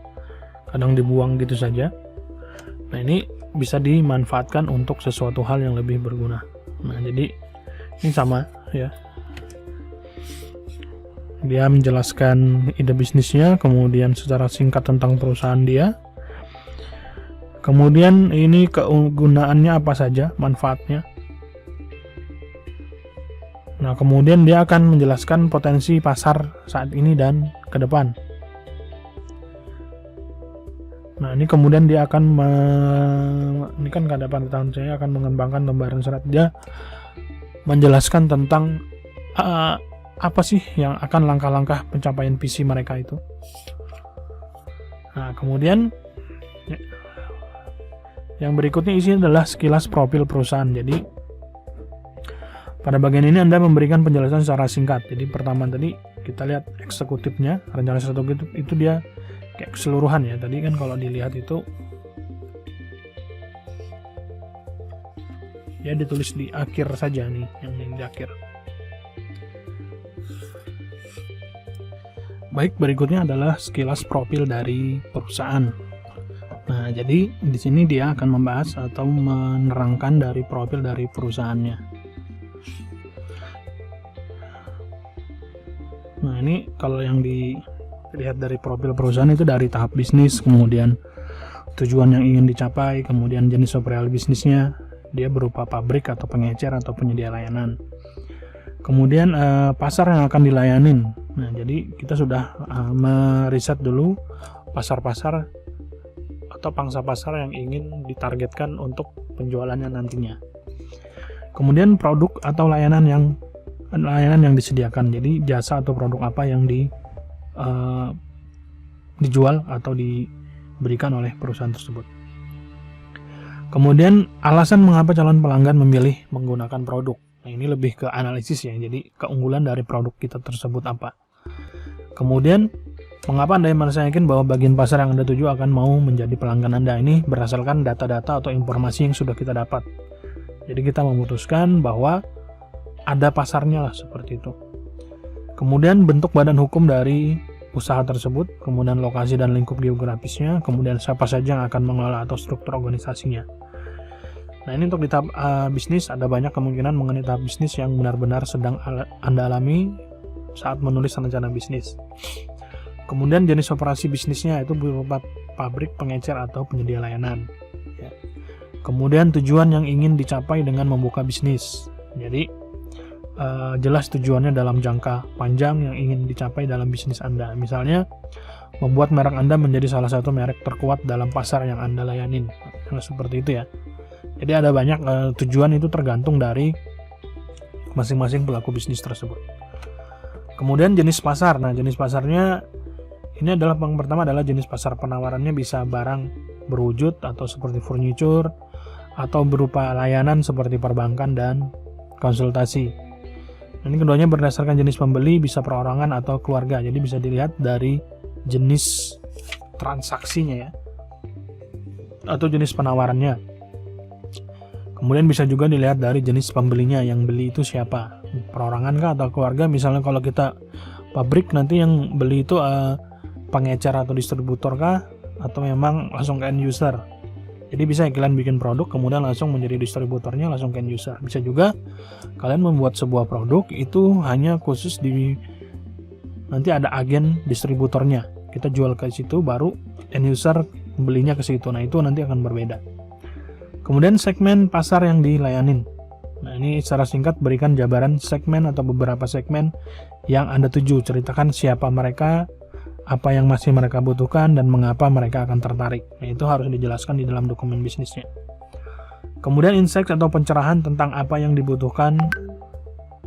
kadang dibuang gitu saja. Nah, ini bisa dimanfaatkan untuk sesuatu hal yang lebih berguna. Nah, jadi ini sama ya. Dia menjelaskan ide bisnisnya, kemudian secara singkat tentang perusahaan dia. Kemudian ini kegunaannya apa saja, manfaatnya. Nah, kemudian dia akan menjelaskan potensi pasar saat ini dan ke depan. Nah, ini kemudian dia akan ini kan ke depan tahun saya akan mengembangkan lembaran serat. Dia menjelaskan tentang apa sih yang akan langkah-langkah pencapaian visi mereka itu. Nah, kemudian yang berikutnya isinya adalah sekilas profil perusahaan. Jadi pada bagian ini Anda memberikan penjelasan secara singkat. Jadi pertama tadi kita lihat eksekutifnya, rencana eksekutif itu dia kayak keseluruhan ya. Tadi kan kalau dilihat itu ya ditulis di akhir saja nih, yang di akhir. Baik, berikutnya adalah sekilas profil dari perusahaan. Nah, jadi di sini dia akan membahas atau menerangkan dari profil dari perusahaannya. Nah, ini kalau yang dilihat dari profil perusahaan itu dari tahap bisnis, kemudian tujuan yang ingin dicapai, kemudian jenis operasi bisnisnya, dia berupa pabrik atau pengecer atau penyedia layanan. Kemudian pasar yang akan dilayanin. Nah, jadi kita sudah meriset dulu pasar-pasar atau pangsa pasar yang ingin ditargetkan untuk penjualannya nantinya. Kemudian produk atau layanan yang disediakan. Jadi jasa atau produk apa yang dijual atau diberikan oleh perusahaan tersebut. Kemudian alasan mengapa calon pelanggan memilih menggunakan produk. Nah, ini lebih ke analisis ya, jadi keunggulan dari produk kita tersebut apa. Kemudian, mengapa Anda merasa yakin bahwa bagian pasar yang Anda tuju akan mau menjadi pelanggan Anda. Ini berdasarkan data-data atau informasi yang sudah kita dapat. Jadi kita memutuskan bahwa ada pasarnya lah, seperti itu. Kemudian bentuk badan hukum dari usaha tersebut, kemudian lokasi dan lingkup geografisnya, kemudian siapa saja yang akan mengelola atau struktur organisasinya. Nah, ini untuk di tahap bisnis ada banyak kemungkinan mengenai tahap bisnis yang benar-benar sedang Anda alami saat menulis rencana bisnis. Kemudian jenis operasi bisnisnya itu berupa pabrik, pengecer, atau penyedia layanan. Ya. Kemudian tujuan yang ingin dicapai dengan membuka bisnis. Jadi jelas tujuannya dalam jangka panjang yang ingin dicapai dalam bisnis Anda. Misalnya membuat merek Anda menjadi salah satu merek terkuat dalam pasar yang Anda layanin. Nah, seperti itu ya. Jadi ada banyak tujuan itu tergantung dari masing-masing pelaku bisnis tersebut. Kemudian jenis pasar. Nah, jenis pasarnya ini adalah yang pertama adalah jenis pasar penawarannya bisa barang berwujud atau seperti furniture atau berupa layanan seperti perbankan dan konsultasi. Ini keduanya berdasarkan jenis pembeli, bisa perorangan atau keluarga. Jadi bisa dilihat dari jenis transaksinya ya, atau jenis penawarannya. Kemudian bisa juga dilihat dari jenis pembelinya, yang beli itu siapa, perorangan kah atau keluarga. Misalnya kalau kita pabrik, nanti yang beli itu pengecer atau distributor kah, atau memang langsung ke end user. Jadi bisa kalian bikin produk kemudian langsung menjadi distributornya, langsung ke end user. Bisa juga kalian membuat sebuah produk itu hanya khusus di, nanti ada agen distributornya, kita jual ke situ, baru end user belinya ke situ. Nah itu nanti akan berbeda. Kemudian segmen pasar yang dilayanin. Nah ini secara singkat berikan jabaran segmen atau beberapa segmen yang Anda tuju. Ceritakan siapa mereka, apa yang masih mereka butuhkan, dan mengapa mereka akan tertarik. Nah itu harus dijelaskan di dalam dokumen bisnisnya. Kemudian insight atau pencerahan tentang apa yang dibutuhkan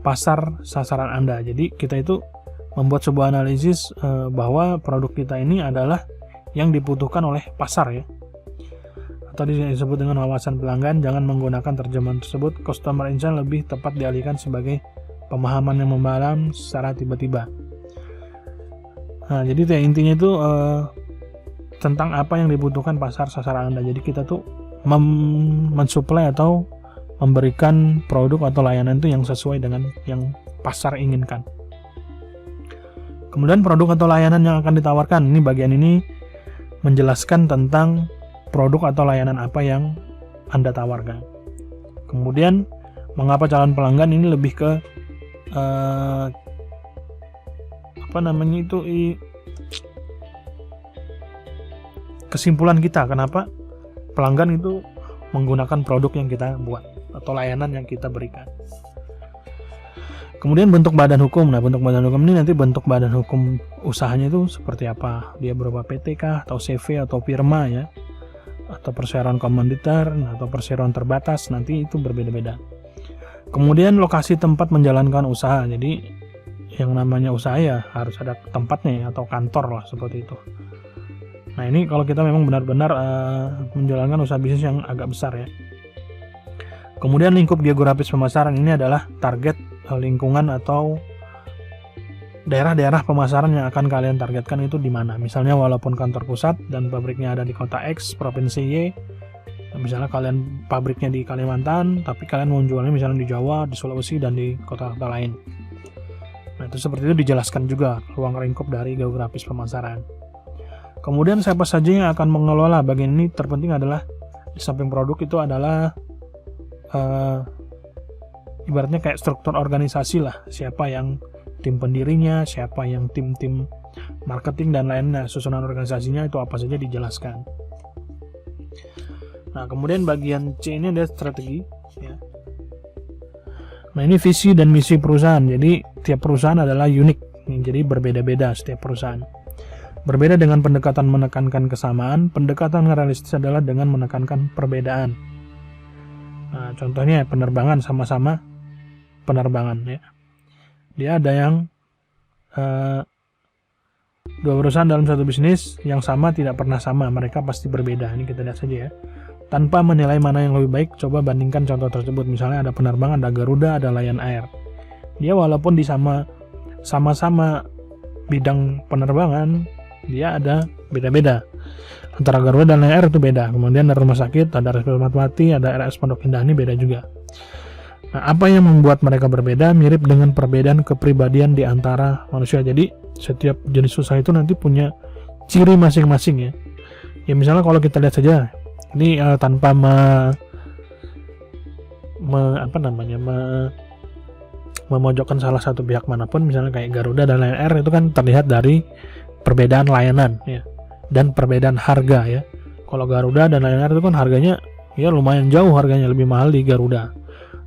pasar sasaran Anda. Jadi kita itu membuat sebuah analisis bahwa produk kita ini adalah yang dibutuhkan oleh pasar ya, atau disebut dengan wawasan pelanggan. Jangan menggunakan terjemahan tersebut. Customer insight lebih tepat dialihkan sebagai pemahaman yang mendalam secara tiba-tiba. Nah, jadi intinya itu tentang apa yang dibutuhkan pasar sasaran Anda. Jadi kita tuh mensuplai atau memberikan produk atau layanan itu yang sesuai dengan yang pasar inginkan. Kemudian produk atau layanan yang akan ditawarkan. Ini bagian ini menjelaskan tentang produk atau layanan apa yang Anda tawarkan. Kemudian mengapa calon pelanggan, ini lebih ke kesimpulan kita kenapa pelanggan itu menggunakan produk yang kita buat atau layanan yang kita berikan. Kemudian bentuk badan hukum. Nah bentuk badan hukum ini nanti bentuk badan hukum usahanya itu seperti apa, dia berupa PT kah atau CV atau firma ya, atau perseroan komanditar atau perseroan terbatas, nanti itu berbeda-beda. Kemudian lokasi tempat menjalankan usaha. Jadi yang namanya usaha ya harus ada tempatnya ya, atau kantor lah seperti itu. Nah ini kalau kita memang benar-benar menjalankan usaha bisnis yang agak besar ya. Kemudian lingkup geografis pemasaran, ini adalah target lingkungan atau daerah-daerah pemasaran yang akan kalian targetkan itu di mana. Misalnya walaupun kantor pusat dan pabriknya ada di kota X, provinsi Y, misalnya kalian pabriknya di Kalimantan, tapi kalian mau jualnya misalnya di Jawa, di Sulawesi, dan di kota-kota lain. Nah itu seperti itu dijelaskan juga ruang lingkup dari geografis pemasaran. Kemudian siapa saja yang akan mengelola bagian ini. Terpenting adalah di samping produk itu adalah ibaratnya kayak struktur organisasi lah, siapa yang tim pendirinya, siapa yang tim-tim marketing dan lainnya, susunan organisasinya itu apa saja dijelaskan. Nah kemudian bagian C ini ada strategi ya. Nah ini visi dan misi perusahaan. Jadi tiap perusahaan adalah unik, jadi berbeda-beda setiap perusahaan. Berbeda dengan pendekatan menekankan kesamaan, pendekatan realistis adalah dengan menekankan perbedaan. Nah contohnya penerbangan, sama-sama penerbangan ya. Dia ada yang dua perusahaan dalam satu bisnis yang sama tidak pernah sama, mereka pasti berbeda. Ini kita lihat saja ya. Tanpa menilai mana yang lebih baik, coba bandingkan contoh tersebut. Misalnya ada penerbangan, ada Garuda, ada Lion Air. Dia walaupun di sama-sama bidang penerbangan, dia ada beda-beda. Antara Garuda dan Lion Air itu beda. Kemudian ada rumah sakit, ada RS Fatmawati, ada RS Pondok Indah, ini beda juga. Nah, apa yang membuat mereka berbeda? Mirip dengan perbedaan kepribadian di antara manusia. Jadi setiap jenis usaha itu nanti punya ciri masing-masing ya. Ya misalnya kalau kita lihat saja, ini tanpa memojokkan salah satu pihak manapun, misalnya kayak Garuda dan Lion Air itu kan terlihat dari perbedaan layanan ya, dan perbedaan harga ya. Kalau Garuda dan Lion Air itu kan harganya ya lumayan jauh, harganya lebih mahal di Garuda.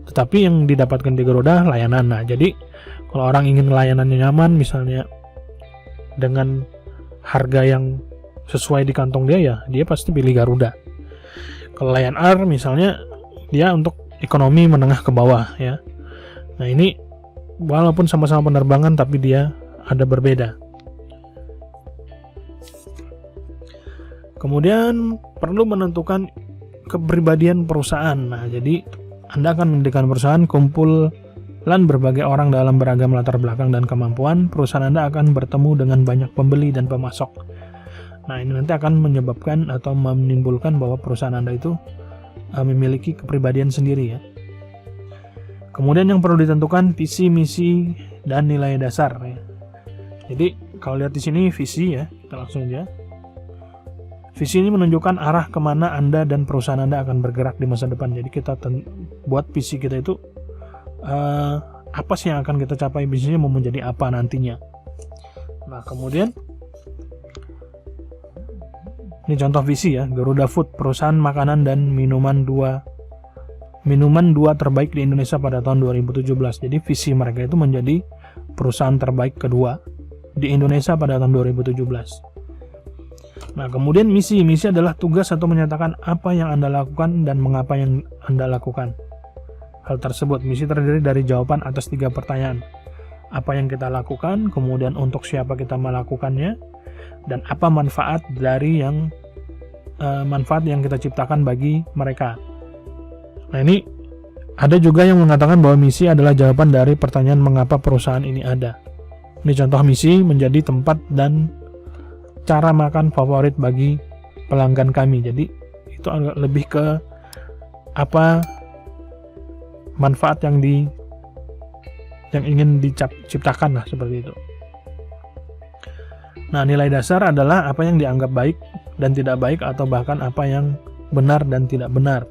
Tetapi yang didapatkan di Garuda layanan. Nah, jadi kalau orang ingin layanannya nyaman misalnya dengan harga yang sesuai di kantong dia ya, dia pasti pilih Garuda. Kalau Lion Air misalnya dia untuk ekonomi menengah ke bawah ya. Nah, ini walaupun sama-sama penerbangan tapi dia ada berbeda. Kemudian perlu menentukan kepribadian perusahaan. Nah, jadi Anda akan mendirikan perusahaan kumpulan berbagai orang dalam beragam latar belakang dan kemampuan. Perusahaan Anda akan bertemu dengan banyak pembeli dan pemasok. Nah, ini nanti akan menyebabkan atau menimbulkan bahwa perusahaan Anda itu memiliki kepribadian sendiri ya. Kemudian yang perlu ditentukan visi, misi, dan nilai dasar ya. Jadi kalau lihat di sini visi ya, kita langsung aja. Visi ini menunjukkan arah kemana Anda dan perusahaan Anda akan bergerak di masa depan. Jadi kita buat visi kita itu apa sih yang akan kita capai, bisnisnya mau menjadi apa nantinya. Nah kemudian ini contoh visi ya, Garuda Food, perusahaan makanan dan minuman dua terbaik di Indonesia pada tahun 2017. Jadi visi mereka itu menjadi perusahaan terbaik kedua di Indonesia pada tahun 2017. Nah, kemudian misi adalah tugas atau menyatakan apa yang Anda lakukan dan mengapa yang Anda lakukan. Hal tersebut, misi terdiri dari jawaban atas 3 pertanyaan. Apa yang kita lakukan, kemudian untuk siapa kita melakukannya, dan apa manfaat dari manfaat yang kita ciptakan bagi mereka. Nah, ini ada juga yang mengatakan bahwa misi adalah jawaban dari pertanyaan mengapa perusahaan ini ada. Ini contoh misi menjadi tempat dan cara makan favorit bagi pelanggan kami. Jadi itu agak lebih ke apa manfaat yang ingin diciptakan lah, seperti itu. Nah, nilai dasar adalah apa yang dianggap baik dan tidak baik, atau bahkan apa yang benar dan tidak benar.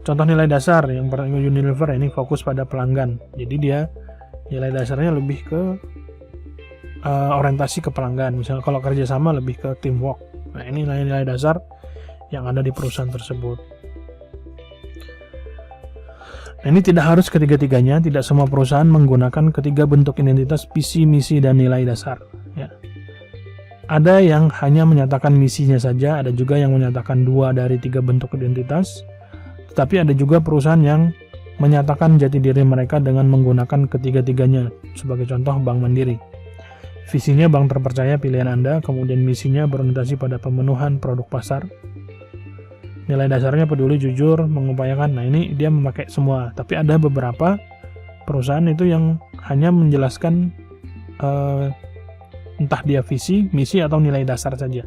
Contoh nilai dasar yang pertama Unilever ini fokus pada pelanggan. Jadi dia nilai dasarnya lebih ke orientasi ke pelanggan. Misalnya kalau kerjasama lebih ke teamwork. Nah, ini nilai-nilai dasar yang ada di perusahaan tersebut. Nah, ini tidak harus ketiga-tiganya. Tidak semua perusahaan menggunakan ketiga bentuk identitas, visi, misi, dan nilai dasar ya. Ada yang hanya menyatakan misinya saja, ada juga yang menyatakan 2 dari 3 bentuk identitas. Tetapi ada juga perusahaan yang menyatakan jati diri mereka dengan menggunakan ketiga-tiganya. Sebagai contoh Bank Mandiri. Visinya bank terpercaya pilihan Anda, kemudian misinya berorientasi pada pemenuhan produk pasar. Nilai dasarnya peduli, jujur, mengupayakan. Nah, ini dia memakai semua. Tapi ada beberapa perusahaan itu yang hanya menjelaskan entah dia visi, misi, atau nilai dasar saja.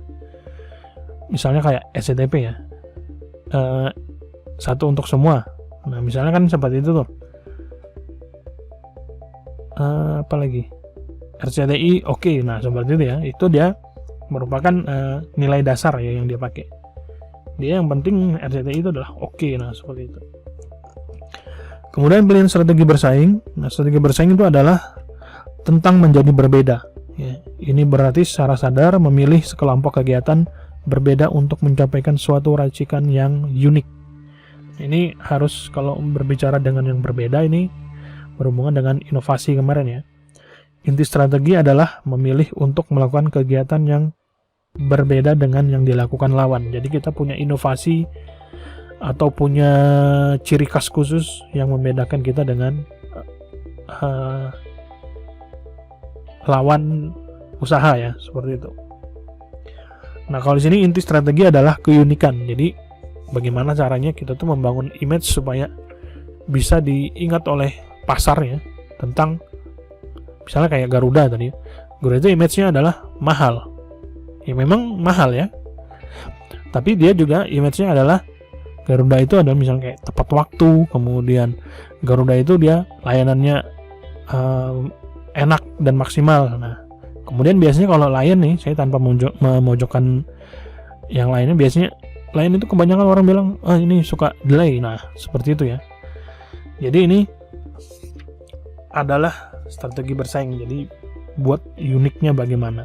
Misalnya kayak SCTP ya. Satu untuk semua. Nah, misalnya kan seperti itu tuh. Apa lagi? RCTI oke. Nah, seperti itu ya. Itu dia merupakan nilai dasar ya yang dia pakai. Dia yang penting RCTI itu adalah oke. Nah, seperti itu. Kemudian pilihan strategi bersaing. Nah, strategi bersaing itu adalah tentang menjadi berbeda ya. Ini berarti secara sadar memilih sekelompok kegiatan berbeda untuk mencapaikan suatu racikan yang unik. Ini harus, kalau berbicara dengan yang berbeda, ini berhubungan dengan inovasi kemarin ya. Inti strategi adalah memilih untuk melakukan kegiatan yang berbeda dengan yang dilakukan lawan. Jadi kita punya inovasi atau punya ciri khas khusus yang membedakan kita dengan lawan usaha ya, seperti itu. Nah, kalau di sini inti strategi adalah keunikan. Jadi bagaimana caranya kita tuh membangun image supaya bisa diingat oleh pasar ya, tentang misalnya kayak Garuda tadi. Garuda itu image-nya adalah mahal. Ya memang mahal ya. Tapi dia juga image-nya adalah Garuda itu adalah misalnya kayak tepat waktu, kemudian Garuda itu dia layanannya enak dan maksimal. Nah, kemudian biasanya kalau Lion nih, saya tanpa memojokkan yang lainnya, biasanya Lion itu kebanyakan orang bilang, ini suka delay. Nah, seperti itu ya. Jadi ini adalah strategi bersaing. Jadi buat uniknya bagaimana.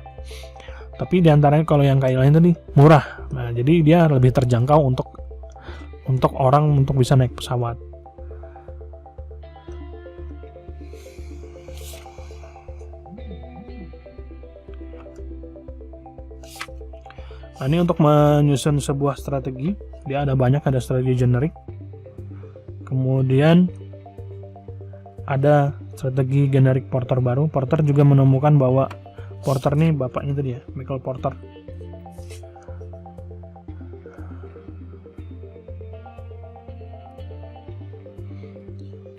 Tapi diantaranya kalau yang kayak lain tadi murah. Nah, jadi dia lebih terjangkau untuk orang untuk bisa naik pesawat. Nah, ini untuk menyusun sebuah strategi, dia ada banyak, ada strategi generik. Kemudian ada strategi generik Porter baru. Porter juga menemukan bahwa Porter nih bapaknya tadi ya, Michael Porter.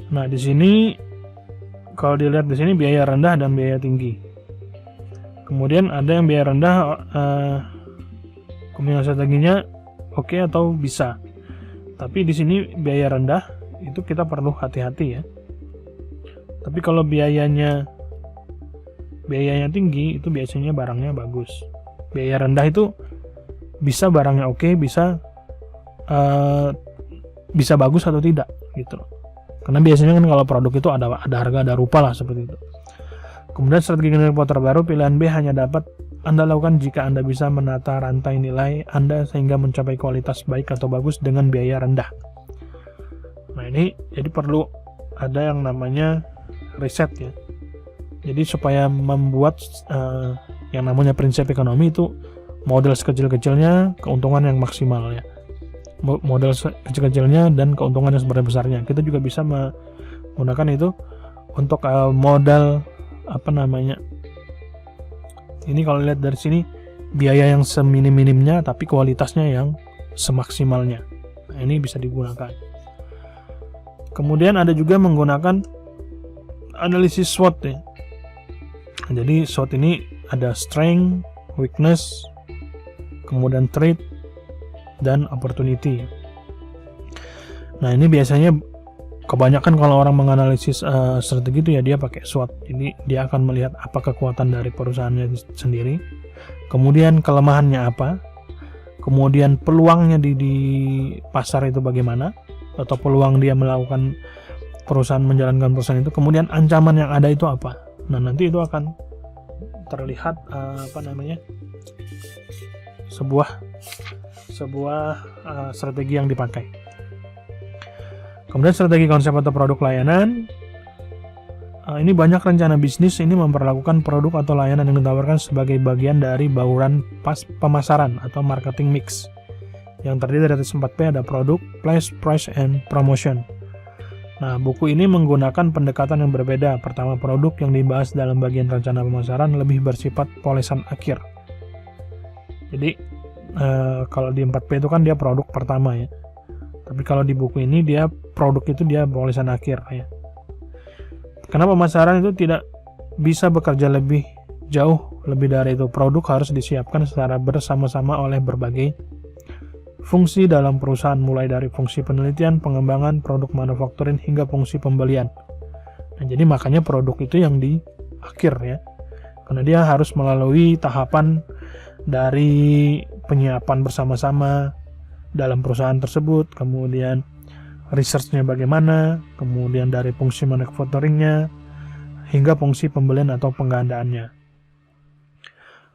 Nah, di sini kalau dilihat di sini biaya rendah dan biaya tinggi. Kemudian ada yang biaya rendah, kemudian strateginya oke atau bisa. Tapi di sini biaya rendah itu kita perlu hati-hati ya. Tapi kalau biayanya tinggi itu biasanya barangnya bagus. Biaya rendah itu bisa barangnya oke, bisa bagus atau tidak gitu. Karena biasanya kan kalau produk itu ada harga, ada rupa lah seperti itu. Kemudian strategi kinerja terbaru pilihan B hanya dapat Anda lakukan jika Anda bisa menata rantai nilai Anda sehingga mencapai kualitas baik atau bagus dengan biaya rendah. Nah, ini jadi perlu ada yang namanya riset ya. Jadi supaya membuat yang namanya prinsip ekonomi itu model sekecil-kecilnya, keuntungan yang maksimal ya. Model kecil-kecilnya dan keuntungan yang sebesar-besarnya. Kita juga bisa menggunakan itu untuk modal ini kalau lihat dari sini biaya yang seminim-minimnya tapi kualitasnya yang semaksimalnya. Nah, ini bisa digunakan. Kemudian ada juga menggunakan analisis SWOT ya. Nah, jadi SWOT ini ada strength, weakness, kemudian threat, dan opportunity. Nah, ini biasanya kebanyakan kalau orang menganalisis strategi itu ya dia pakai SWOT. Jadi dia akan melihat apa kekuatan dari perusahaannya sendiri, kemudian kelemahannya apa, kemudian peluangnya di pasar itu bagaimana, atau peluang dia melakukan menjalankan perusahaan itu, kemudian ancaman yang ada itu apa. Nah, nanti itu akan terlihat sebuah strategi yang dipakai. Kemudian strategi konsep atau produk layanan. Ini banyak rencana bisnis ini memperlakukan produk atau layanan yang ditawarkan sebagai bagian dari bauran pemasaran atau marketing mix yang terdiri dari 4P, ada produk, place, price, and promotion. Nah, buku ini menggunakan pendekatan yang berbeda. Pertama, produk yang dibahas dalam bagian rencana pemasaran lebih bersifat polesan akhir. Jadi kalau di 4P itu kan dia produk pertama ya. Tapi kalau di buku ini dia produk itu dia polesan akhir ya. Karena pemasaran itu tidak bisa bekerja lebih jauh lebih dari itu. Produk harus disiapkan secara bersama-sama oleh berbagai fungsi dalam perusahaan, mulai dari fungsi penelitian, pengembangan, produk manufakturing hingga fungsi pembelian. Nah, jadi makanya produk itu yang di akhir ya. Karena dia harus melalui tahapan dari penyiapan bersama-sama dalam perusahaan tersebut, kemudian research-nya bagaimana, kemudian dari fungsi manufacturing-nya hingga fungsi pembelian atau penggandaannya.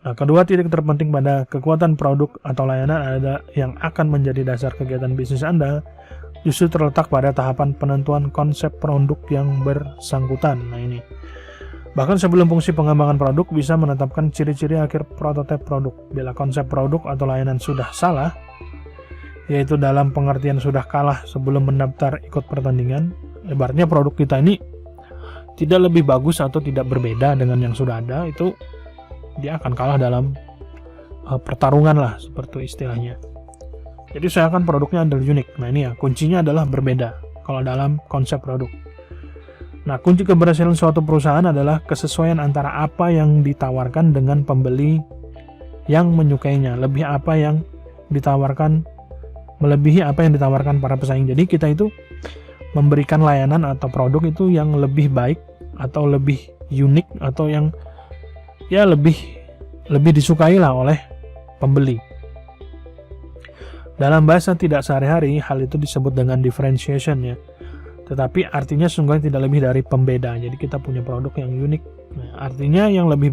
Nah, kedua titik terpenting pada kekuatan produk atau layanan ada yang akan menjadi dasar kegiatan bisnis Anda justru terletak pada tahapan penentuan konsep produk yang bersangkutan. Nah, ini bahkan sebelum fungsi pengembangan produk bisa menetapkan ciri-ciri akhir prototipe produk. Bila konsep produk atau layanan sudah salah, yaitu dalam pengertian sudah kalah sebelum mendaftar ikut pertandingan, ibaratnya produk kita ini tidak lebih bagus atau tidak berbeda dengan yang sudah ada, itu dia akan kalah dalam pertarungan lah, seperti istilahnya. Jadi usahakan produknya adalah unik. Nah, ini ya, kuncinya adalah berbeda kalau dalam konsep produk. Nah, kunci keberhasilan suatu perusahaan adalah kesesuaian antara apa yang ditawarkan dengan pembeli yang menyukainya, melebihi apa yang ditawarkan para pesaing. Jadi kita itu memberikan layanan atau produk itu yang lebih baik atau lebih unik atau yang ya lebih disukai lah oleh pembeli. Dalam bahasa tidak sehari-hari, hal itu disebut dengan differentiation ya. Tetapi artinya sungguhnya tidak lebih dari pembeda. Jadi kita punya produk yang unik. Nah, artinya yang lebih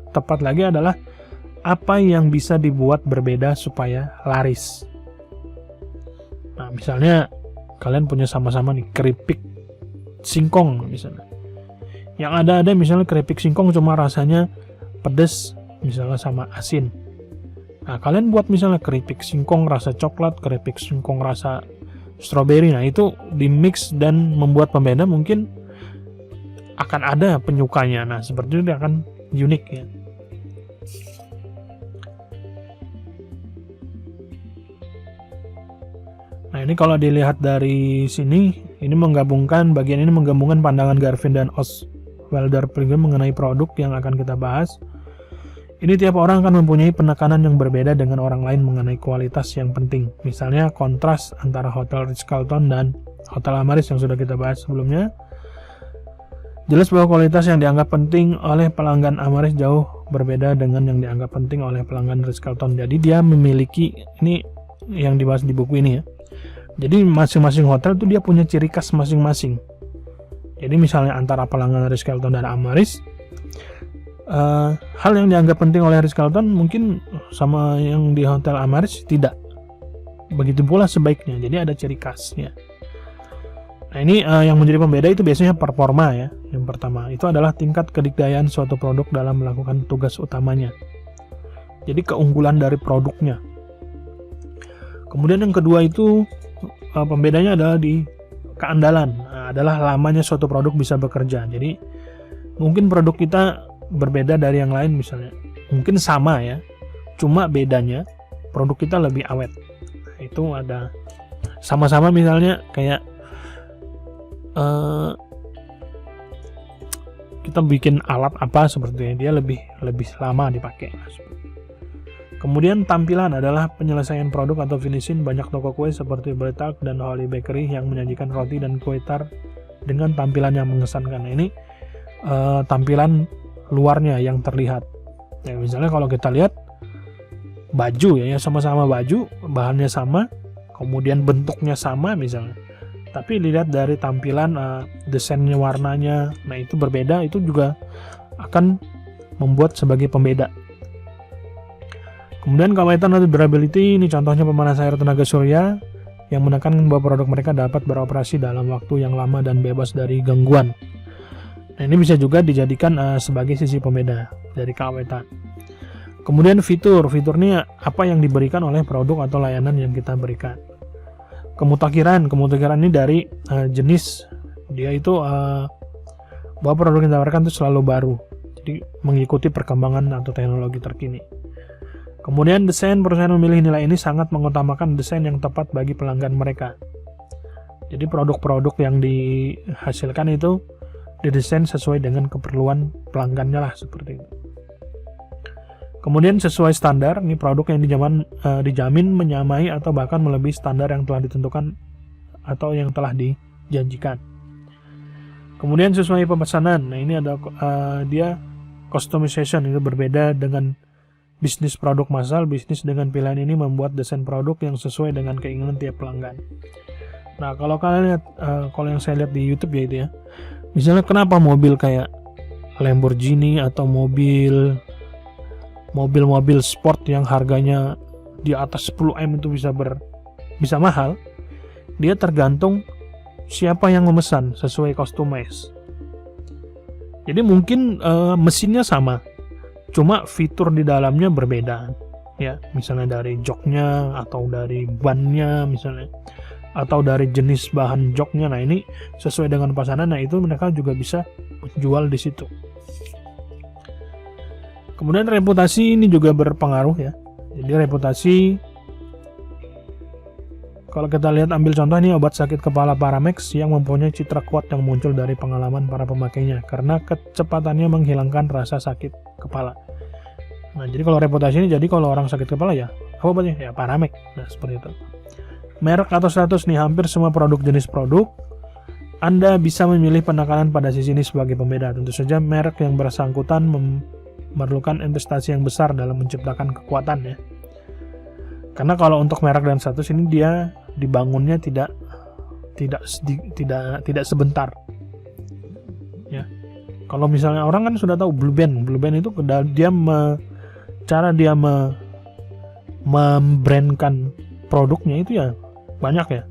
tepat lagi adalah apa yang bisa dibuat berbeda supaya laris. Nah, misalnya kalian punya sama-sama nih keripik singkong misalnya. Yang ada misalnya keripik singkong cuma rasanya pedas misalnya sama asin. Nah, kalian buat misalnya keripik singkong rasa coklat, keripik singkong rasa strawberry. Nah, itu di mix dan membuat pembeda, mungkin akan ada penyukanya. Nah, seperti itu dia akan unik ya. Nah, ini kalau dilihat dari sini Bagian ini menggabungkan pandangan Garvin dan Oswalder Pilgrim mengenai produk yang akan kita bahas. Ini tiap orang akan mempunyai penekanan yang berbeda dengan orang lain mengenai kualitas yang penting. Misalnya kontras antara Hotel Ritz-Carlton dan Hotel Amaris yang sudah kita bahas sebelumnya. Jelas bahwa kualitas yang dianggap penting oleh pelanggan Amaris jauh berbeda dengan yang dianggap penting oleh pelanggan Ritz-Carlton. Jadi dia memiliki, ini yang dibahas di buku ini ya. Jadi masing-masing hotel itu dia punya ciri khas masing-masing. Jadi misalnya antara pelanggan Ritz-Carlton dan Amaris, hal yang dianggap penting oleh Ritz-Carlton mungkin sama yang di Hotel Amaris tidak. Begitu pula sebaiknya. Jadi ada ciri khasnya. Nah ini yang menjadi pembeda itu biasanya performa ya. Yang pertama itu adalah tingkat kedikdayaan suatu produk dalam melakukan tugas utamanya. Jadi keunggulan dari produknya. Kemudian yang kedua itu pembedanya adalah di keandalan. Nah, adalah lamanya suatu produk bisa bekerja. Jadi mungkin produk kita berbeda dari yang lain misalnya. Mungkin sama ya. Cuma bedanya produk kita lebih awet. Nah, itu ada sama-sama misalnya kayak kita bikin alat apa seperti ini, dia lebih lama dipakai. Kemudian tampilan adalah penyelesaian produk atau finishing. Banyak toko kue seperti Breitag dan Holy Bakery yang menyajikan roti dan kue tar dengan tampilan yang mengesankan. Nah, ini tampilan luarnya yang terlihat. Ya, misalnya kalau kita lihat baju ya sama-sama baju, bahannya sama, kemudian bentuknya sama misalnya. Tapi lihat dari tampilan desainnya, warnanya, nah itu berbeda, itu juga akan membuat sebagai pembeda. Kemudian keawetan atau durability, ini contohnya pemanas air tenaga surya yang menekankan bahwa produk mereka dapat beroperasi dalam waktu yang lama dan bebas dari gangguan. Nah ini bisa juga dijadikan sebagai sisi pembeda dari keawetan. Kemudian fitur ini apa yang diberikan oleh produk atau layanan yang kita berikan. Kemutakhiran ini dari jenis dia itu bahwa produk yang ditawarkan itu selalu baru, jadi mengikuti perkembangan atau teknologi terkini. Kemudian desain, perusahaan memilih nilai ini sangat mengutamakan desain yang tepat bagi pelanggan mereka. Jadi produk-produk yang dihasilkan itu didesain sesuai dengan keperluan pelanggannya lah, seperti itu. Kemudian sesuai standar, ini produk yang dijamin menyamai atau bahkan melebihi standar yang telah ditentukan atau yang telah dijanjikan. Kemudian sesuai pemesanan, nah ini ada dia customization, itu berbeda dengan bisnis produk massal. Bisnis dengan pilihan ini membuat desain produk yang sesuai dengan keinginan tiap pelanggan. Nah kalau kalian lihat, kalau yang saya lihat di YouTube ya itu ya, misalnya kenapa mobil kayak Lamborghini atau mobil sport yang harganya di atas 10M itu bisa mahal, dia tergantung siapa yang memesan sesuai customize. Jadi mungkin mesinnya sama, cuma fitur di dalamnya berbeda ya, misalnya dari joknya atau dari bannya misalnya, atau dari jenis bahan joknya. Nah ini sesuai dengan pesanan, nah itu mereka juga bisa jual di situ. Kemudian reputasi ini juga berpengaruh ya. Jadi reputasi, kalau kita lihat, ambil contoh nih obat sakit kepala Paramex yang mempunyai citra kuat yang muncul dari pengalaman para pemakainya karena kecepatannya menghilangkan rasa sakit kepala. Nah jadi kalau reputasi ini, jadi kalau orang sakit kepala ya apa obatnya? Ya Paramex. Nah seperti itu. Merek atau status nih, hampir semua jenis produk Anda bisa memilih penekanan pada sisi ini sebagai pembeda. Tentu saja merek yang bersangkutan memerlukan investasi yang besar dalam menciptakan kekuatan ya. Karena kalau untuk merek dan status ini dia dibangunnya tidak sebentar. Ya. Kalau misalnya orang kan sudah tahu Blue Band itu cara dia membrandkan produknya itu ya banyak ya.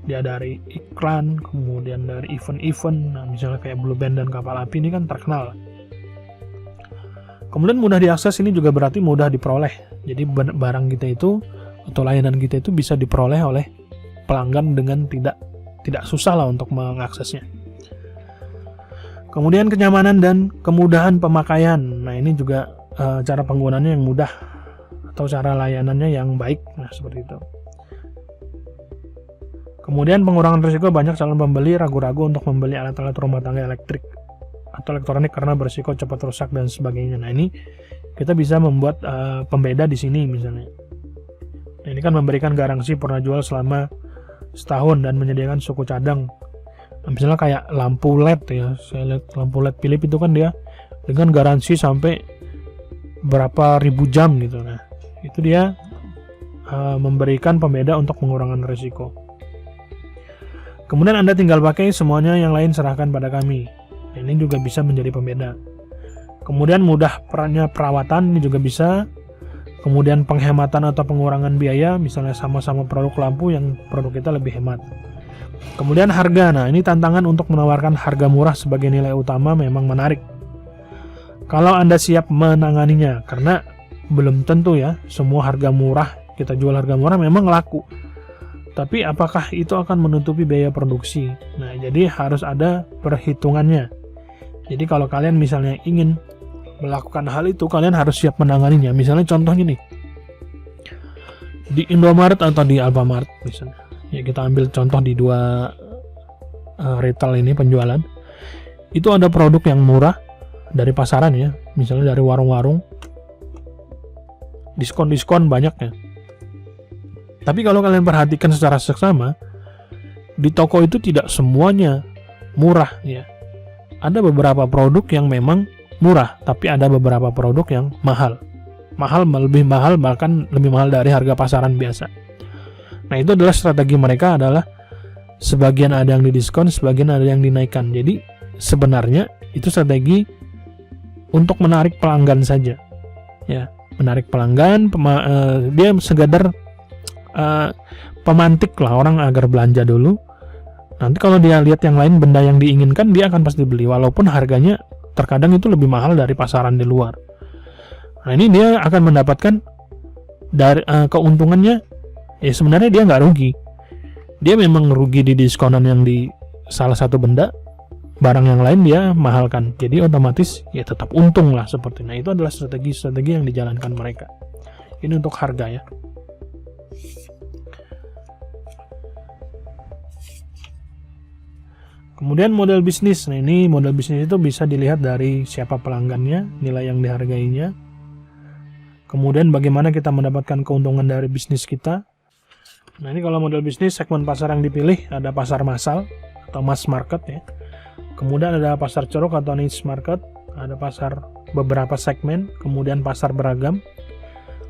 Dia dari iklan, kemudian dari event-event. Nah, misalnya kayak Blue Band dan kapal api ini kan terkenal. Kemudian mudah diakses ini juga berarti mudah diperoleh. Jadi barang kita itu atau layanan kita itu bisa diperoleh oleh pelanggan dengan tidak susah lah untuk mengaksesnya. Kemudian kenyamanan dan kemudahan pemakaian. Nah ini juga cara penggunaannya yang mudah atau cara layanannya yang baik. Nah seperti itu. Kemudian pengurangan risiko, banyak calon pembeli ragu-ragu untuk membeli alat-alat rumah tangga elektrik atau elektronik karena berisiko cepat rusak dan sebagainya. Nah, ini kita bisa membuat pembeda di sini misalnya. Nah, ini kan memberikan garansi pernah jual selama setahun dan menyediakan suku cadang. Nah, misalnya kayak lampu LED ya, saya lihat lampu LED Philips itu kan dia dengan garansi sampai berapa ribu jam gitu. Nah, itu dia memberikan pembeda untuk pengurangan risiko. Kemudian Anda tinggal pakai, semuanya yang lain serahkan pada kami. Nah, ini juga bisa menjadi pembeda. Kemudian mudah perannya perawatan, ini juga bisa. Kemudian penghematan atau pengurangan biaya, misalnya sama-sama produk lampu yang produk kita lebih hemat. Kemudian harga, nah ini tantangan untuk menawarkan harga murah sebagai nilai utama memang menarik. Kalau Anda siap menanganinya, karena belum tentu ya semua harga murah, kita jual harga murah memang laku. Tapi apakah itu akan menutupi biaya produksi? Nah, jadi harus ada perhitungannya. Jadi kalau kalian misalnya ingin melakukan hal itu, kalian harus siap menanganinya. Misalnya contohnya nih, di Indomaret atau di Alfamart misalnya. Ya, kita ambil contoh di dua retail ini penjualan. Itu ada produk yang murah dari pasaran ya, misalnya dari warung-warung. Diskon-diskon banyaknya. Tapi kalau kalian perhatikan secara seksama, di toko itu tidak semuanya murah ya. Ada beberapa produk yang memang murah, tapi ada beberapa produk yang mahal. Lebih mahal, bahkan lebih mahal dari harga pasaran biasa. Nah, itu adalah strategi mereka, adalah sebagian ada yang didiskon, sebagian ada yang dinaikkan. Jadi sebenarnya itu strategi untuk menarik pelanggan saja. Ya, menarik pelanggan, dia sekedar pemantik lah orang agar belanja dulu. Nanti kalau dia lihat yang lain, benda yang diinginkan, dia akan pasti beli walaupun harganya terkadang itu lebih mahal dari pasaran di luar. Nah, ini dia akan mendapatkan dari keuntungannya. Ya sebenarnya dia nggak rugi. Dia memang rugi di diskonan yang di salah satu benda, barang yang lain dia mahalkan. Jadi otomatis ya tetap untung lah seperti. Nah, itu adalah strategi yang dijalankan mereka. Ini untuk harga ya. Kemudian model bisnis. Nah, ini model bisnis itu bisa dilihat dari siapa pelanggannya, nilai yang dihargainya. Kemudian bagaimana kita mendapatkan keuntungan dari bisnis kita. Nah, ini kalau model bisnis, segmen pasar yang dipilih ada pasar massal atau mass market ya. Kemudian ada pasar ceruk atau niche market, ada pasar beberapa segmen, kemudian pasar beragam.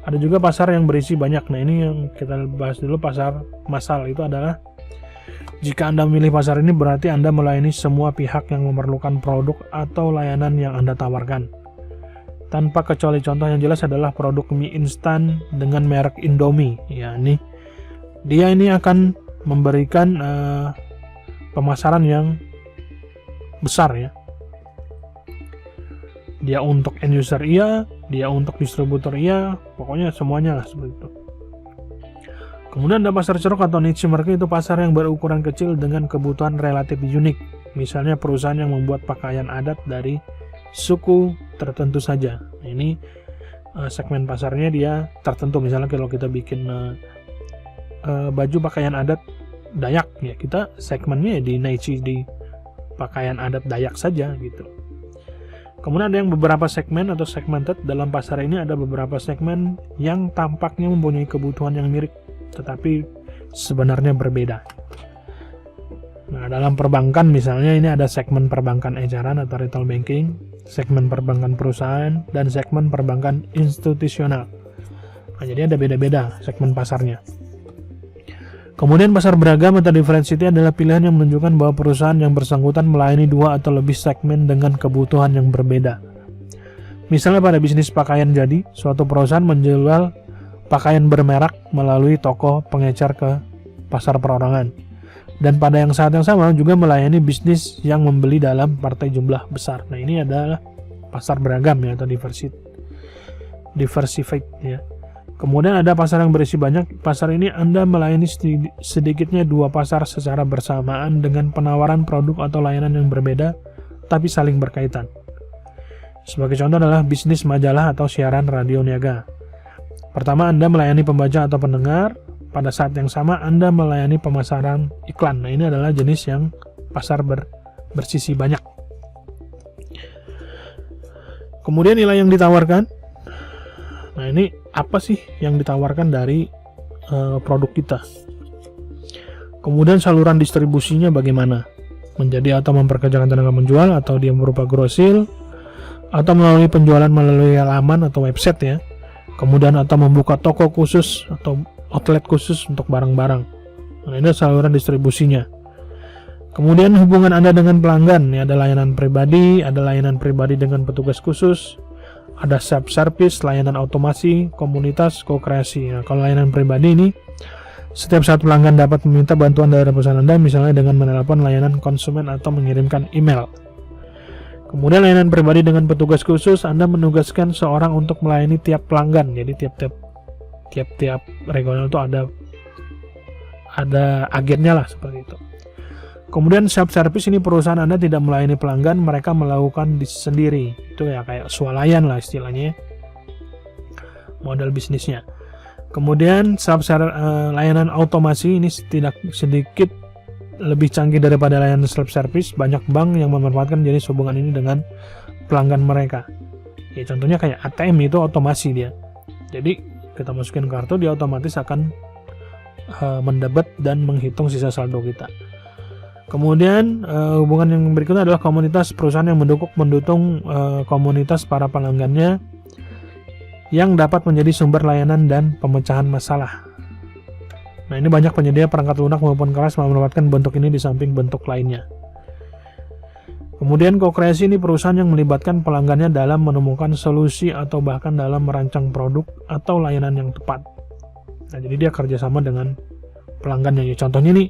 Ada juga pasar yang berisi banyak. Nah, ini yang kita bahas dulu, pasar massal itu adalah jika Anda memilih pasar ini berarti Anda melayani semua pihak yang memerlukan produk atau layanan yang Anda tawarkan. Tanpa kecuali, contoh yang jelas adalah produk mie instan dengan merek Indomie. Ya, dia ini akan memberikan pemasaran yang besar ya. Dia untuk end user iya, dia untuk distributor iya, pokoknya semuanya lah seperti itu. Kemudian ada pasar ceruk atau niche market, itu pasar yang berukuran kecil dengan kebutuhan relatif unik. Misalnya perusahaan yang membuat pakaian adat dari suku tertentu saja. Nah, ini segmen pasarnya dia tertentu. Misalnya kalau kita bikin baju pakaian adat Dayak ya, kita segmennya di niche di pakaian adat Dayak saja gitu. Kemudian ada yang beberapa segmen atau segmented. Dalam pasar ini ada beberapa segmen yang tampaknya mempunyai kebutuhan yang mirip tetapi sebenarnya berbeda. Nah, dalam perbankan misalnya ini ada segmen perbankan eceran atau retail banking, segmen perbankan perusahaan, dan segmen perbankan institusional. Nah, jadi ada beda-beda segmen pasarnya. Kemudian pasar beragam atau diversity adalah pilihan yang menunjukkan bahwa perusahaan yang bersangkutan melayani dua atau lebih segmen dengan kebutuhan yang berbeda. Misalnya pada bisnis pakaian jadi, suatu perusahaan menjual pakaian bermerek melalui toko pengecer ke pasar perorangan. Dan pada saat yang sama juga melayani bisnis yang membeli dalam partai jumlah besar. Nah, ini adalah pasar beragam ya atau diversified ya. Kemudian ada pasar yang berisi banyak. Pasar ini Anda melayani sedikitnya dua pasar secara bersamaan dengan penawaran produk atau layanan yang berbeda tapi saling berkaitan. Sebagai contoh adalah bisnis majalah atau siaran radio niaga. Pertama, Anda melayani pembaca atau pendengar. pada saat yang sama Anda melayani pemasaran iklan. Nah, ini adalah jenis yang pasar bersisi banyak. Kemudian nilai yang ditawarkan. Nah, ini apa sih yang ditawarkan dari produk kita? Kemudian saluran distribusinya bagaimana? Menjadi atau memperkerjakan tenaga menjual, atau dia berupa grosir, atau melalui penjualan melalui halaman atau website ya. Kemudian atau membuka toko khusus atau outlet khusus untuk barang-barang. Nah, ini saluran distribusinya. Kemudian hubungan Anda dengan pelanggan, ya, ada layanan pribadi, ada layanan pribadi dengan petugas khusus, ada self-service, layanan otomasi, komunitas, ko-kreasi. Nah, kalau layanan pribadi ini, setiap saat pelanggan dapat meminta bantuan dari perusahaan Anda, misalnya dengan menelpon layanan konsumen atau mengirimkan email. Kemudian layanan pribadi dengan petugas khusus, Anda menugaskan seorang untuk melayani tiap pelanggan. Jadi tiap regional itu ada agennya lah, seperti itu. Kemudian self service ini perusahaan Anda tidak melayani pelanggan, mereka melakukan sendiri. Itu ya kayak swalayan lah istilahnya, model bisnisnya. Kemudian layanan otomasi ini sedikit lebih canggih daripada layanan self service. Banyak bank yang memanfaatkan jenis hubungan ini dengan pelanggan mereka. Ya, contohnya kayak ATM itu otomasi dia. Jadi kita masukin kartu, dia otomatis akan mendebet dan menghitung sisa saldo kita. Kemudian hubungan yang berikutnya adalah komunitas, perusahaan yang mendukung komunitas para pelanggannya yang dapat menjadi sumber layanan dan pemecahan masalah. Nah, ini banyak penyedia perangkat lunak maupun keras memanfaatkan bentuk ini di samping bentuk lainnya. Kemudian ko-kreasi ini perusahaan yang melibatkan pelanggannya dalam menemukan solusi atau bahkan dalam merancang produk atau layanan yang tepat. Nah, jadi dia kerjasama dengan pelanggannya. Contohnya nih,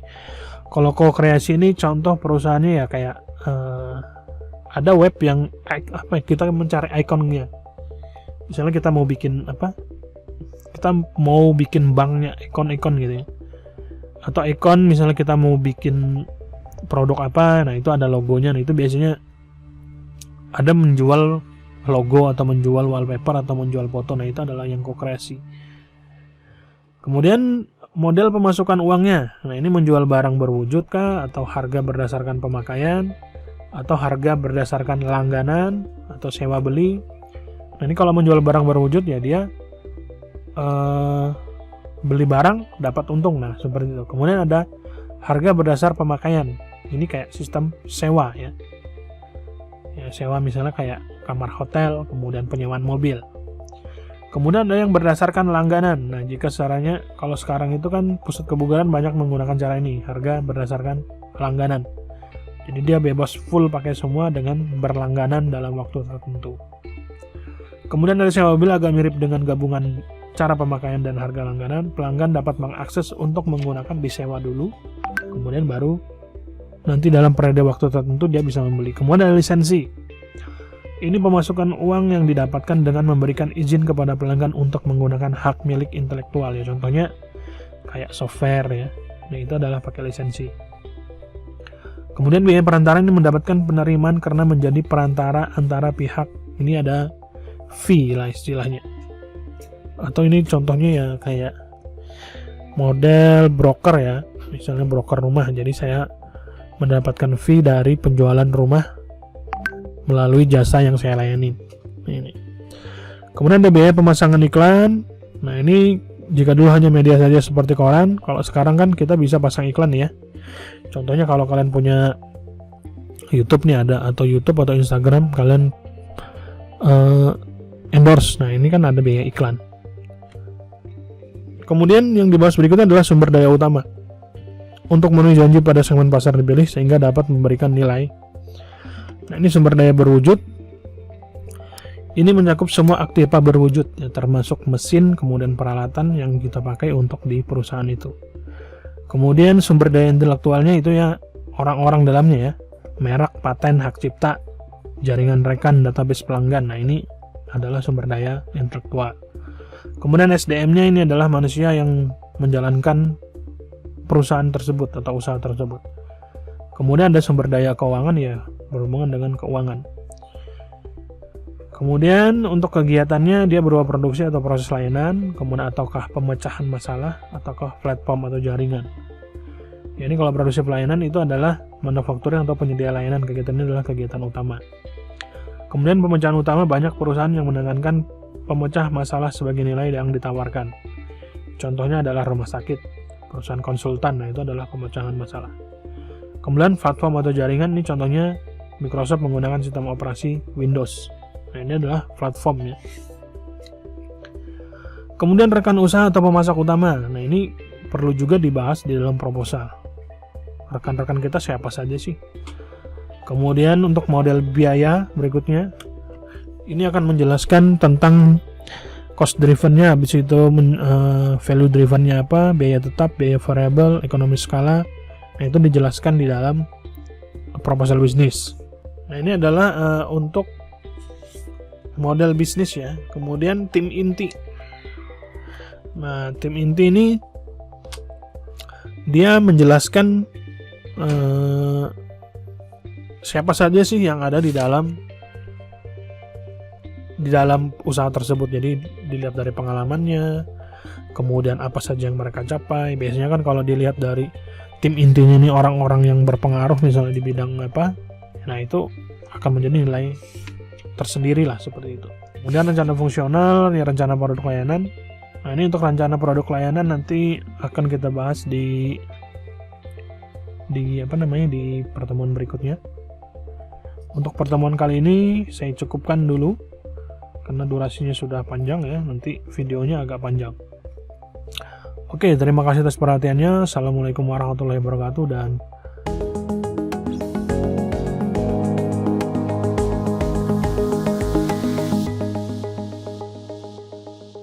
kalau ko-kreasi ini contoh perusahaannya ya kayak ada web yang kita mencari ikonnya. Misalnya kita mau bikin banknya, ikon-ikon gitu ya. Atau ikon misalnya kita mau bikin produk apa, nah itu ada logonya. Nah, itu biasanya ada menjual logo atau menjual wallpaper atau menjual foto. Nah, itu adalah yang ko-kreasi. Kemudian model pemasukan uangnya. Nah, ini menjual barang berwujud kah, atau harga berdasarkan pemakaian, atau harga berdasarkan langganan atau sewa beli. Nah, ini kalau menjual barang berwujud ya dia beli barang dapat untung. Nah, seperti itu. Kemudian ada harga berdasar pemakaian. Ini kayak sistem sewa ya. Ya, sewa misalnya kayak kamar hotel, kemudian penyewaan mobil. Kemudian ada yang berdasarkan langganan. Nah, jika caranya kalau sekarang itu kan pusat kebugaran banyak menggunakan cara ini, harga berdasarkan langganan. Jadi dia bebas full pakai semua dengan berlangganan dalam waktu tertentu. Kemudian dari sewa mobil agak mirip dengan gabungan cara pemakaian dan harga langganan. Pelanggan dapat mengakses untuk menggunakan disewa dulu, kemudian baru nanti dalam periode waktu tertentu dia bisa membeli. Kemudian ada lisensi. Ini pemasukan uang yang didapatkan dengan memberikan izin kepada pelanggan untuk menggunakan hak milik intelektual ya. Contohnya kayak software ya. Nah, itu adalah pakai lisensi. Kemudian biaya perantara ini mendapatkan penerimaan karena menjadi perantara antara pihak. Ini ada fee lah istilahnya. Atau ini contohnya ya kayak model broker ya. Misalnya broker rumah. Jadi saya mendapatkan fee dari penjualan rumah melalui jasa yang saya layani. Ini. Kemudian ada biaya pemasangan iklan. Nah, ini jika dulu hanya media saja seperti koran, kalau sekarang kan kita bisa pasang iklan ya. Contohnya kalau kalian punya YouTube nih ada, atau YouTube atau Instagram, kalian endorse. Nah, ini kan ada biaya iklan. Kemudian yang dibahas berikutnya adalah sumber daya utama. Untuk memenuhi janji pada segmen pasar dipilih sehingga dapat memberikan nilai. Nah, ini sumber daya berwujud. Ini mencakup semua aktiva berwujud, ya, termasuk mesin, kemudian peralatan yang kita pakai untuk di perusahaan itu. Kemudian sumber daya intelektualnya itu ya orang-orang dalamnya ya, merek, paten, hak cipta, jaringan rekan, database pelanggan. Nah, ini adalah sumber daya intelektual. Kemudian SDM-nya ini adalah manusia yang menjalankan perusahaan tersebut atau usaha tersebut. Kemudian ada sumber daya keuangan ya, berhubungan dengan keuangan. Kemudian untuk kegiatannya dia berupa produksi atau proses layanan, kemudian ataukah pemecahan masalah, ataukah platform atau jaringan. Ya, ini kalau produksi pelayanan itu adalah manufacturing atau penyedia layanan, kegiatan ini adalah kegiatan utama. Kemudian pemecahan utama, banyak perusahaan yang menekankan pemecah masalah sebagai nilai yang ditawarkan. Contohnya adalah rumah sakit, perusahaan konsultan, nah itu adalah pemecahan masalah. Kemudian platform atau jaringan, ini contohnya Microsoft menggunakan sistem operasi Windows. Nah, ini adalah platformnya. Kemudian rekan usaha atau pemasak utama. Nah, ini perlu juga dibahas di dalam proposal. Rekan-rekan kita siapa saja sih? Kemudian untuk model biaya berikutnya, ini akan menjelaskan tentang cost driven-nya, habis itu value driven-nya apa, biaya tetap, biaya variabel, ekonomi skala. Nah, itu dijelaskan di dalam proposal bisnis. Nah, ini adalah untuk model bisnis ya. Kemudian tim inti. Nah, tim inti ini dia menjelaskan siapa saja sih yang ada di dalam usaha tersebut. Jadi dilihat dari pengalamannya, kemudian apa saja yang mereka capai. Biasanya kan kalau dilihat dari tim intinya ini orang-orang yang berpengaruh misalnya di bidang apa, nah itu akan menjadi nilai tersendiri lah, seperti itu. Kemudian rencana fungsional, ini rencana produk layanan. Nah, ini untuk rencana produk layanan nanti akan kita bahas di pertemuan berikutnya. Untuk pertemuan kali ini saya cukupkan dulu karena durasinya sudah panjang ya, nanti videonya agak panjang. Oke, terima kasih atas perhatiannya. Assalamualaikum warahmatullahi wabarakatuh dan